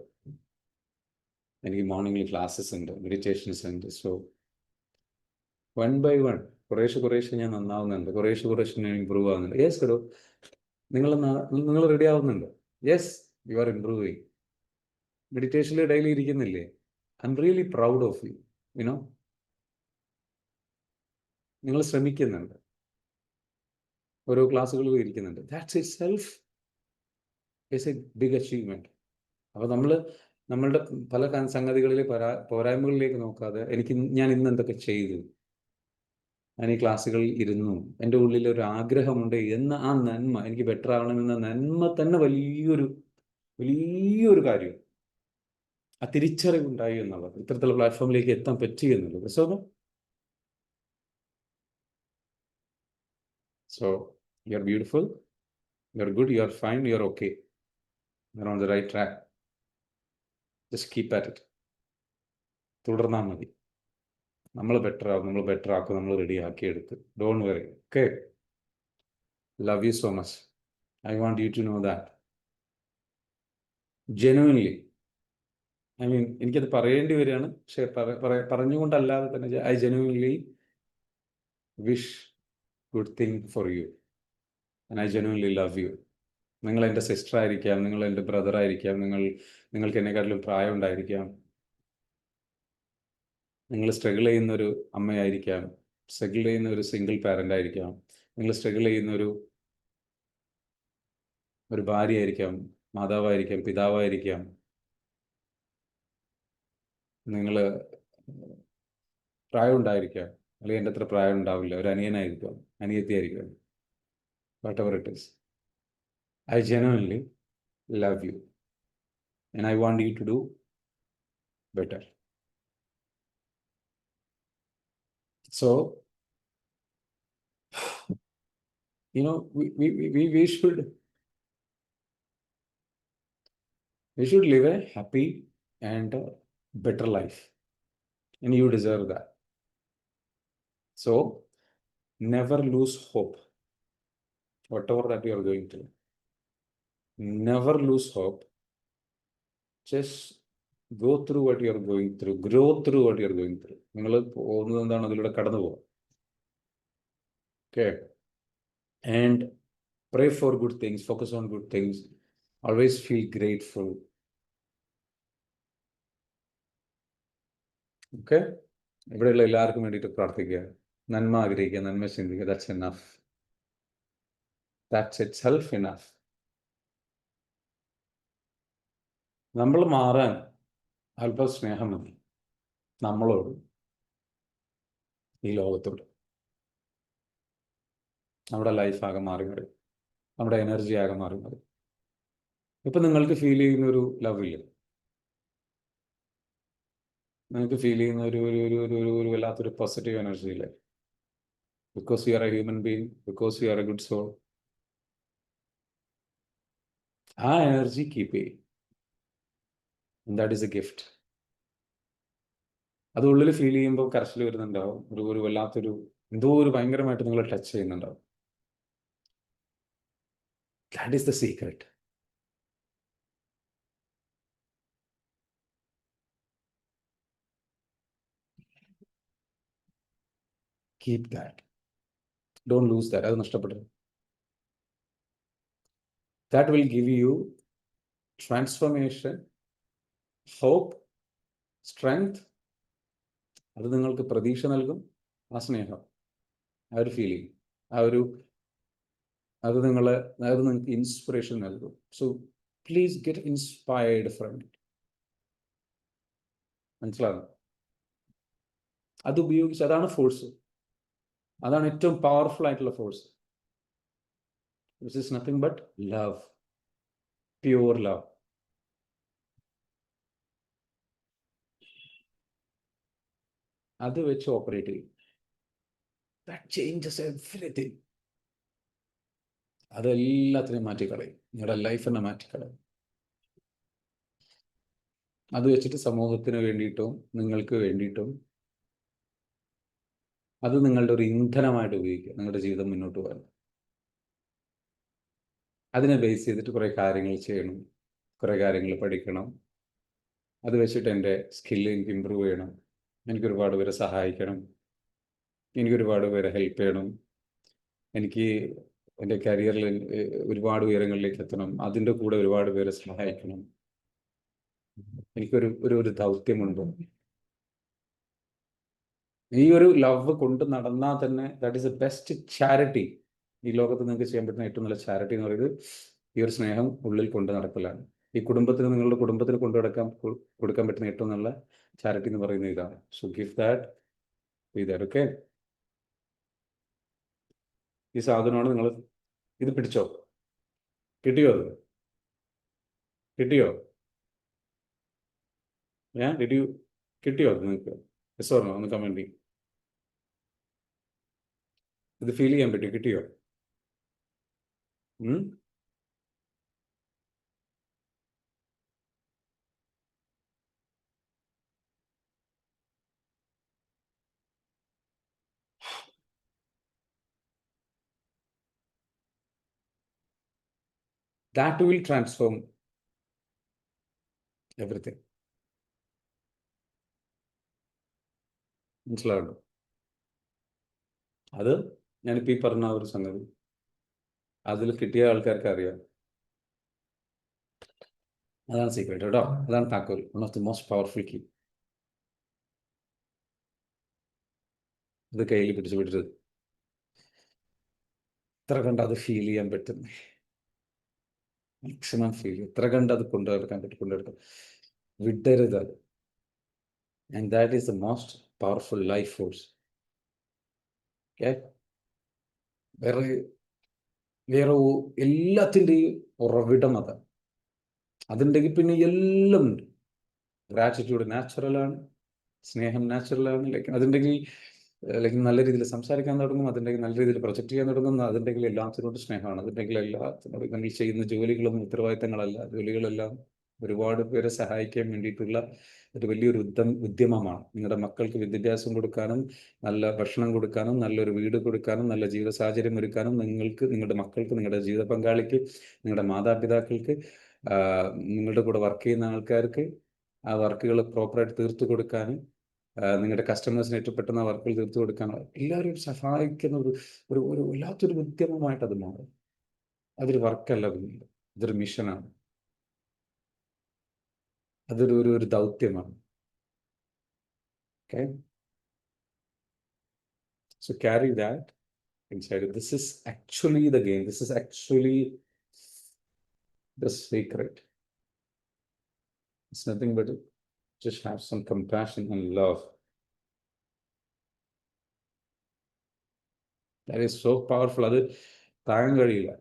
എനിക്ക് മോർണിംഗിൽ ക്ലാസ്സസ് ഉണ്ട്, മെഡിറ്റേഷൻസ് ഉണ്ട്. സോ 1 by 1 കുറേശ്ശെ ഞാൻ നന്നാവുന്നുണ്ട്, കുറേശ്ശെ ഞാൻ ഇമ്പ്രൂവ് ആവുന്നുണ്ട്. യെസ് കടോ, നിങ്ങൾ റെഡി ആവുന്നുണ്ട്. Yes, you are improving. മെഡിറ്റേഷനിൽ ഡെയിലി ഇരിക്കുന്നില്ലേ? I am really proud of you. You know, നിങ്ങൾ ശ്രമിക്കുന്നുണ്ട്, ഓരോ ക്ലാസ്സുകളും ഇരിക്കുന്നുണ്ട്. That's itself is a big achievement. അപ്പോൾ നമ്മളുടെ പല സംഗതികളിലെ പോരായ്മകളിലേക്ക് നോക്കാതെ ഞാൻ ഇന്ന് എന്തൊക്കെ ചെയ്തു, ഞാൻ ഈ ക്ലാസ്സുകളിൽ ഇരുന്നു, എൻ്റെ ഉള്ളിൽ ഒരു ആഗ്രഹമുണ്ട് എന്ന ആ നന്മ, എനിക്ക് ബെറ്റർ ആവണമെന്ന നന്മ തന്നെ വലിയൊരു കാര്യം. ആ തിരിച്ചറിവുണ്ടായി എന്നുള്ളത്, ഇത്തരത്തിലുള്ള പ്ലാറ്റ്ഫോമിലേക്ക് എത്താൻ പറ്റി എന്നുള്ളത്. So you are beautiful, you are good, you are fine, you are okay, you are on the right track. Just keep at it. തുടർന്നാൽ മതി. നമ്മൾ ബെറ്റർ ആക്കും, നമ്മൾ റെഡി ആക്കി എടുക്കും. Don't worry. Okay, love you so much. I want you to know that genuinely. I mean, എനിക്കത് പറയേണ്ടി വരികയാണ്, പക്ഷെ പറഞ്ഞുകൊണ്ടല്ലാതെ തന്നെ I genuinely wish good thing for you and I genuinely love U. നിങ്ങൾ എൻ്റെ സിസ്റ്റർ ആയിരിക്കാം, നിങ്ങൾ എൻ്റെ ബ്രദർ ആയിരിക്കാം, നിങ്ങൾക്ക് എന്നെക്കാട്ടിലും പ്രായം ഉണ്ടായിരിക്കാം, നിങ്ങൾ സ്ട്രഗിൾ ചെയ്യുന്നൊരു അമ്മയായിരിക്കാം, സ്ട്രഗിൾ ചെയ്യുന്ന ഒരു സിംഗിൾ പാരൻ്റ് ആയിരിക്കാം, നിങ്ങൾ സ്ട്രഗിൾ ചെയ്യുന്ന ഒരു ഭാര്യയായിരിക്കാം, മാതാവായിരിക്കാം, പിതാവായിരിക്കാം, നിങ്ങൾ പ്രായം ഉണ്ടായിരിക്കാം, അല്ലെങ്കിൽ എൻ്റെ അത്ര പ്രായം ഉണ്ടാവില്ല, ഒരു അനിയനായിരിക്കാം, അനിയത്തിയായിരിക്കാം, whatever it is. I genuinely love you and I want you to do better. So, you know, we should live a happy and better life, and you deserve that. So, never lose hope, whatever that you are going through. Never lose hope. Just go through what you are going through, grow through what you are going through. നിങ്ങൾ പോകുന്നത് എന്താണ്, അതിലൂടെ കടന്നു പോകാം. Okay, and pray for good things, focus on good things, always feel grateful. Okay, ഇവിടെയുള്ള എല്ലാവർക്കും വേണ്ടിയിട്ട് പ്രാർത്ഥിക്കുക, നന്മ ആഗ്രഹിക്കുക, നന്മ ചിന്തിക്കുക. That's enough. That's itself enough. നമ്മൾ മാറാൻ അല്പം സ്നേഹം മതി, നമ്മളോട്, ഈ ലോകത്തോട്. നമ്മുടെ ലൈഫ് ആകെ മാറി മറി, നമ്മുടെ എനർജി ആകെ മാറി മറി. ഇപ്പം നിങ്ങൾക്ക് ഫീൽ ചെയ്യുന്ന ഒരു ലവ് ഇല്ല, നിങ്ങൾക്ക് ഫീൽ ചെയ്യുന്ന ഒരു വല്ലാത്തൊരു പോസിറ്റീവ് എനർജി ഇല്ല. Because you are a human being, because you are a good soul. ആ എനർജി കീപ്പ് ചെയ്യും. That is a gift. അത് ഉള്ളിൽ ഫീൽ ചെയ്യുമ്പോൾ കരച്ചിൽ വരുന്നുണ്ടാവും, ഒരു വല്ലാത്തൊരു എന്തോ ഒരു ഭയങ്കരമായിട്ട് നിങ്ങൾ ടച്ച് ചെയ്യുന്നുണ്ടാവും. That is the secret. Keep that, don't lose that. അത് നഷ്ടപ്പെടരുത്. That will give you transformation, hope, strength. അത് നിങ്ങൾക്ക് പ്രതീക്ഷ നൽകും. ആ സ്നേഹം, ആ ഒരു ഫീലിംഗ്, അത് നിങ്ങൾക്ക് ഇൻസ്പിറേഷൻ നൽകും. So please get inspired from it. മനസ്സിലാകും? അത് ഉപയോഗിച്ച്, അതാണ് ഫോഴ്സ്, അതാണ് ഏറ്റവും പവർഫുൾ ആയിട്ടുള്ള force. Which is nothing but love, pure love. അത് വെച്ച് ഓപ്പറേറ്റ് ചെയ്യും. That changes everything. അതെല്ലാത്തിനെയും മാറ്റിക്കളയും, നിങ്ങളുടെ ലൈഫിനെ മാറ്റിക്കളയും. അത് വെച്ചിട്ട് സമൂഹത്തിന് വേണ്ടിയിട്ടും നിങ്ങൾക്ക് വേണ്ടിയിട്ടും അത് നിങ്ങളുടെ ഒരു ഇന്ധനമായിട്ട് ഉപയോഗിക്കുക, നിങ്ങളുടെ ജീവിതം മുന്നോട്ട് പോകാൻ. അതിനെ ബേസ് ചെയ്തിട്ട് കുറേ കാര്യങ്ങൾ ചെയ്യണം, കുറേ കാര്യങ്ങൾ പഠിക്കണം, അത് വെച്ചിട്ട് എൻ്റെ സ്കില്ല് എനിക്ക് ഇമ്പ്രൂവ് ചെയ്യണം, എനിക്ക് ഒരുപാട് പേരെ സഹായിക്കണം, എനിക്ക് ഒരുപാട് പേരെ ഹെൽപ്പ് ചെയ്യണം, എനിക്ക് എൻ്റെ കരിയറിൽ ഒരുപാട് ഉയരങ്ങളിലേക്ക് എത്തണം, അതിൻ്റെ കൂടെ ഒരുപാട് പേരെ സഹായിക്കണം. എനിക്കൊരു ഒരു ദൗത്യമുണ്ട്. ഈ ഒരു ലവ് കൊണ്ട് നടന്നാൽ തന്നെ that is A best charity. ഈ ലോകത്ത് നിങ്ങൾക്ക് ചെയ്യാൻ പറ്റുന്ന ഏറ്റവും നല്ല ചാരിറ്റി എന്ന് പറയുന്നത് ഈ ഒരു സ്നേഹം ഉള്ളിൽ കൊണ്ട് നടക്കലാണ്. ഈ കുടുംബത്തിന്, നിങ്ങളുടെ കുടുംബത്തിന് കൊടുക്കാൻ പറ്റുന്ന ഏറ്റവും നല്ല ചാരിറ്റി എന്ന് പറയുന്നത് ഇതാണ്. So give that okay. ഈ സാധനമാണ് നിങ്ങൾ, ഇത് പിടിച്ചോ. കിട്ടിയോ? അത് കിട്ടിയോ? കിട്ടിയോ അത് നിങ്ങൾക്ക്? Yes or no? ഒന്ന് കമന്റ് ചെയ്യും. ഇത് ഫീൽ ചെയ്യാൻ പറ്റുമോ? കിട്ടിയോ? That will transform everything. മനസ്സിലാവുന്നു? അത് ഞാനിപ്പോൾ ഈ പറഞ്ഞ ആ ഒരു സംഗതി അതിൽ കിട്ടിയ ആൾക്കാർക്ക് അറിയാം. അതാണ് സീക്രട്ട് കേട്ടോ. അതാണ് താക്കോൽ. One of the most powerful key. ഇത് കയ്യിൽ പിടിച്ചിട്ട് എത്ര കണ്ട് അത് ഫീൽ ചെയ്യാൻ പറ്റുന്നു, മാക്സിമം ഫീൽ ചെയ്യും. എത്ര കണ്ട് അത് കൊണ്ടുനടക്കാൻ വിടരുത് അത്. And that is the most powerful life force. Okay, വേറെ എല്ലാത്തിൻ്റെയും ഉറവിടം അതാണ്. അതുണ്ടെങ്കിൽ പിന്നെ എല്ലാം ഉണ്ട്. ഗ്രാറ്റിറ്റ്യൂഡ് നാച്ചുറലാണ്, സ്നേഹം നാച്ചുറലാണ്. അതുണ്ടെങ്കിൽ നല്ല രീതിയിൽ സംസാരിക്കാൻ തുടങ്ങും, അതുണ്ടെങ്കിൽ നല്ല രീതിയിൽ പ്രൊജക്റ്റ് ചെയ്യാൻ തുടങ്ങും, അതുണ്ടെങ്കിൽ എല്ലാത്തിനോട് സ്നേഹമാണ്. അതുണ്ടെങ്കിൽ എല്ലാത്തിനോട് നമ്മൾ ചെയ്യുന്ന ജോലികളൊന്നും ഉത്തരവാദിത്തങ്ങളല്ല, ജോലികളെല്ലാം ഒരുപാട് പേരെ സഹായിക്കാൻ വേണ്ടിയിട്ടുള്ള ഒരു വലിയൊരു ഉദ്യമമാണ്. നിങ്ങളുടെ മക്കൾക്ക് വിദ്യാഭ്യാസം കൊടുക്കാനും, നല്ല ഭക്ഷണം കൊടുക്കാനും, നല്ലൊരു വീട് കൊടുക്കാനും, നല്ല ജീവിത സാഹചര്യം ഒരുക്കാനും, നിങ്ങൾക്ക്, നിങ്ങളുടെ മക്കൾക്ക്, നിങ്ങളുടെ ജീവിത പങ്കാളിക്ക്, നിങ്ങളുടെ മാതാപിതാക്കൾക്ക്, നിങ്ങളുടെ കൂടെ വർക്ക് ചെയ്യുന്ന ആൾക്കാർക്ക് ആ വർക്കുകൾ പ്രോപ്പറായിട്ട് തീർത്തു കൊടുക്കാനും, നിങ്ങളുടെ കസ്റ്റമേഴ്സിന് ഏറ്റവും പെട്ടെന്ന് വർക്കുകൾ തീർത്തു കൊടുക്കാനോ എല്ലാവരും സഹായിക്കുന്ന ഒരു വല്ലാത്തൊരു ഉദ്യമമായിട്ട് അത് മാറും. അതൊരു വർക്കല്ല, പിന്നീട് ഇതൊരു മിഷനാണ്, അതൊരു ദൗത്യമാണ്. Okay, so carry that inside. This is actually the game. This is actually the secret. It's nothing but just have some compassion and love. That is so powerful. അത് താങ്ങാൻ കഴിയില്ല.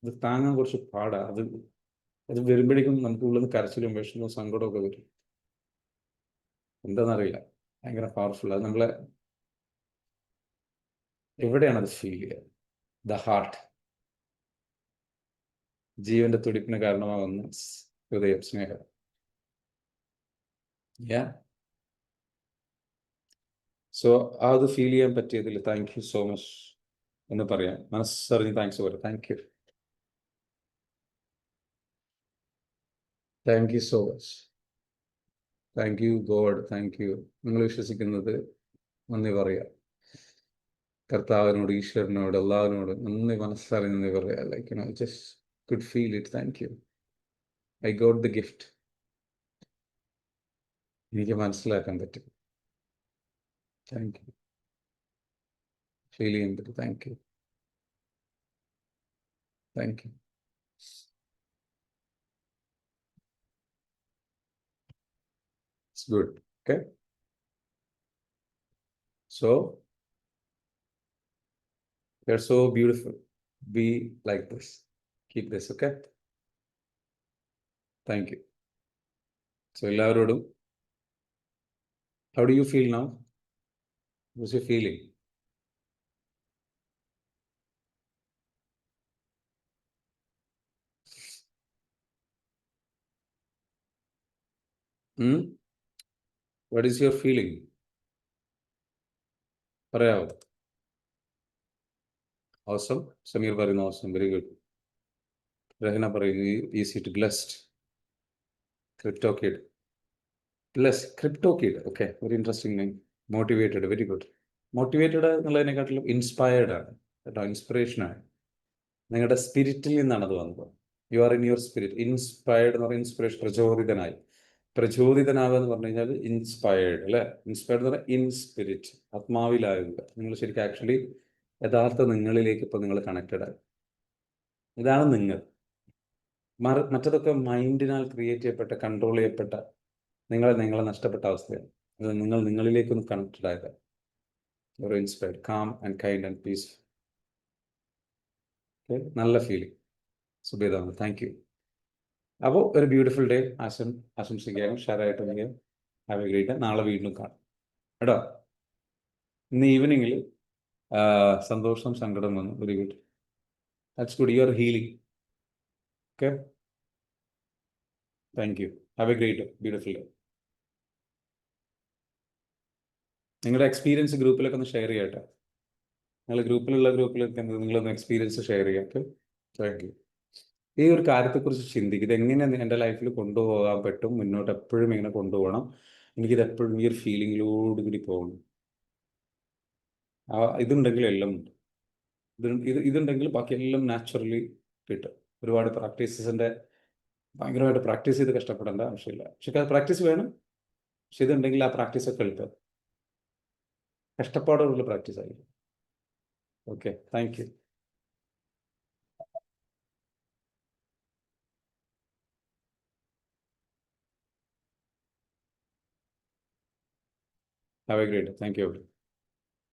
അത് താങ്ങാൻ കുറച്ച് പാടാണ്. അത് വരുമ്പോഴേക്കും നമുക്ക് ഉള്ളിൽ നിന്ന് കരച്ചിലും വിഷമവും സങ്കടമൊക്കെ വരും. എന്താണെന്നറിയില്ല, ഭയങ്കര പവർഫുൾ. അത് നമ്മളെ എവിടെയാണ് അത് ഫീൽ ചെയ്യുക? The heart. ജീവന്റെ തുടിപ്പിന് കാരണമാകുന്ന ഹൃദയം, സ്നേഹം. സോ അത് ഫീൽ ചെയ്യാൻ പറ്റിയതിൽ താങ്ക് യു സോ മച്ച് എന്ന് പറയാം. മനസ്സറിഞ്ഞ് താങ്ക്സ് പറയാം. Thank you so much. Thank U God. Thank you. നിങ്ങൾ വിശ്വസിക്കുന്നത് നന്ദി പറയാം. കർത്താവിനോട്, ഈശ്വരനോട്, എല്ലാവരോട് നന്ദി, മനസ്സറിഞ്ഞ് നന്ദി പറയാം. Like just could feel it. Thank you. I got the gift. എനിക്ക് മനസ്സിലാക്കാൻ പറ്റും. Thank you. ഫീൽ ചെയ്യാൻ പറ്റും. Thank you. It's good. Okay. So you're so beautiful. Be like this. Keep this. Okay. Thank you. So എല്ലാവരോടും, how do you feel now? What's your feeling? What is your feeling? പറയാമോ? Awesome. Sameer പറയുന്നു awesome. Very good. Rahana പറയുന്നു easy to blessed. Crypto kid. Plus crypto kid. Okay, very interesting name. Motivated, very good. Motivated എന്നുള്ളതിനെക്കാട്ടിലും inspired ആണ് കേട്ടോ, ഇൻസ്പിറേഷനാണ്. നിങ്ങളുടെ സ്പിരിറ്റിൽ നിന്നാണ് അത് വന്നത്. You are in your spirit. Inspired എന്ന് പറയുന്നത് ഇൻസ്പിറേഷൻ, പ്രചോദിതനായി. പ്രചോദിതനാവുക എന്ന് പറഞ്ഞു കഴിഞ്ഞാൽ ഇൻസ്പയർഡ് അല്ലേ. ഇൻസ്പയർഡ് എന്ന് പറഞ്ഞാൽ ഇൻ സ്പിരിറ്റ്, ആത്മാവിലാവുക. നിങ്ങൾ ശരിക്കും ആക്ച്വലി യഥാർത്ഥ നിങ്ങളിലേക്ക് ഇപ്പോൾ നിങ്ങൾ കണക്റ്റഡ് ആയി. ഇതാണ് നിങ്ങൾ. മറ്റതൊക്കെ മൈൻഡിനാൽ ക്രിയേറ്റ് ചെയ്യപ്പെട്ട, കൺട്രോൾ ചെയ്യപ്പെട്ട, നിങ്ങളെ നഷ്ടപ്പെട്ട അവസ്ഥയാണ്. അത് നിങ്ങൾ നിങ്ങളിലേക്കൊന്ന് കണക്റ്റഡ് ആയത്. ഒരു inspired, calm and kind and peace. Okay, നല്ല ഫീലിംഗ്. സുബേദാണ്, താങ്ക് യു. അപ്പോൾ ഒരു ബ്യൂട്ടിഫുൾ ഡേ ആശംസിക്കുകയാണ്. ഷെയറായിട്ട് ഹാവ് എ ഗ്രേറ്റ് ഡേ. നാളെ വീണ്ടും കാണാം കേട്ടോ. ഇന്ന് ഈവനിങ്ങിൽ സന്തോഷം, സങ്കടം വന്നു. Very good, that's good. You are healing. Okay, thank you. Have a great day, beautiful day. നിങ്ങളുടെ എക്സ്പീരിയൻസ് ഗ്രൂപ്പിലൊക്കെ ഒന്ന് ഷെയർ ചെയ്യട്ടെ. ഗ്രൂപ്പിലൊക്കെ നിങ്ങളൊന്ന് എക്സ്പീരിയൻസ് ഷെയർ ചെയ്യാം. Okay, thank you. ഈ ഒരു കാര്യത്തെക്കുറിച്ച് ചിന്തിക്കുക. ഇതെങ്ങനെ എൻ്റെ ലൈഫിൽ കൊണ്ടുപോകാൻ പറ്റും, മുന്നോട്ട് എപ്പോഴും ഇങ്ങനെ കൊണ്ടുപോകണം, എനിക്കിത് എപ്പോഴും ഈ ഒരു ഫീലിങ്ങിലോടുകൂടി പോകണം. ഇതുണ്ടെങ്കിൽ എല്ലാം ഉണ്ട്. ഇതുണ്ടെങ്കിൽ ബാക്കി എല്ലാം നാച്ചുറലി കിട്ടും. ഒരുപാട് ഭയങ്കരമായിട്ട് പ്രാക്ടീസ് ചെയ്ത് കഷ്ടപ്പെടേണ്ട ആവശ്യമില്ല. പക്ഷെ അത് പ്രാക്ടീസ് വേണം. പക്ഷെ ഇതുണ്ടെങ്കിൽ ആ പ്രാക്ടീസൊക്കെ എളുപ്പം, കഷ്ടപ്പാടുള്ള പ്രാക്ടീസ് ആയിരിക്കും. Okay, thank U. Have a great day. Thank you, everyone.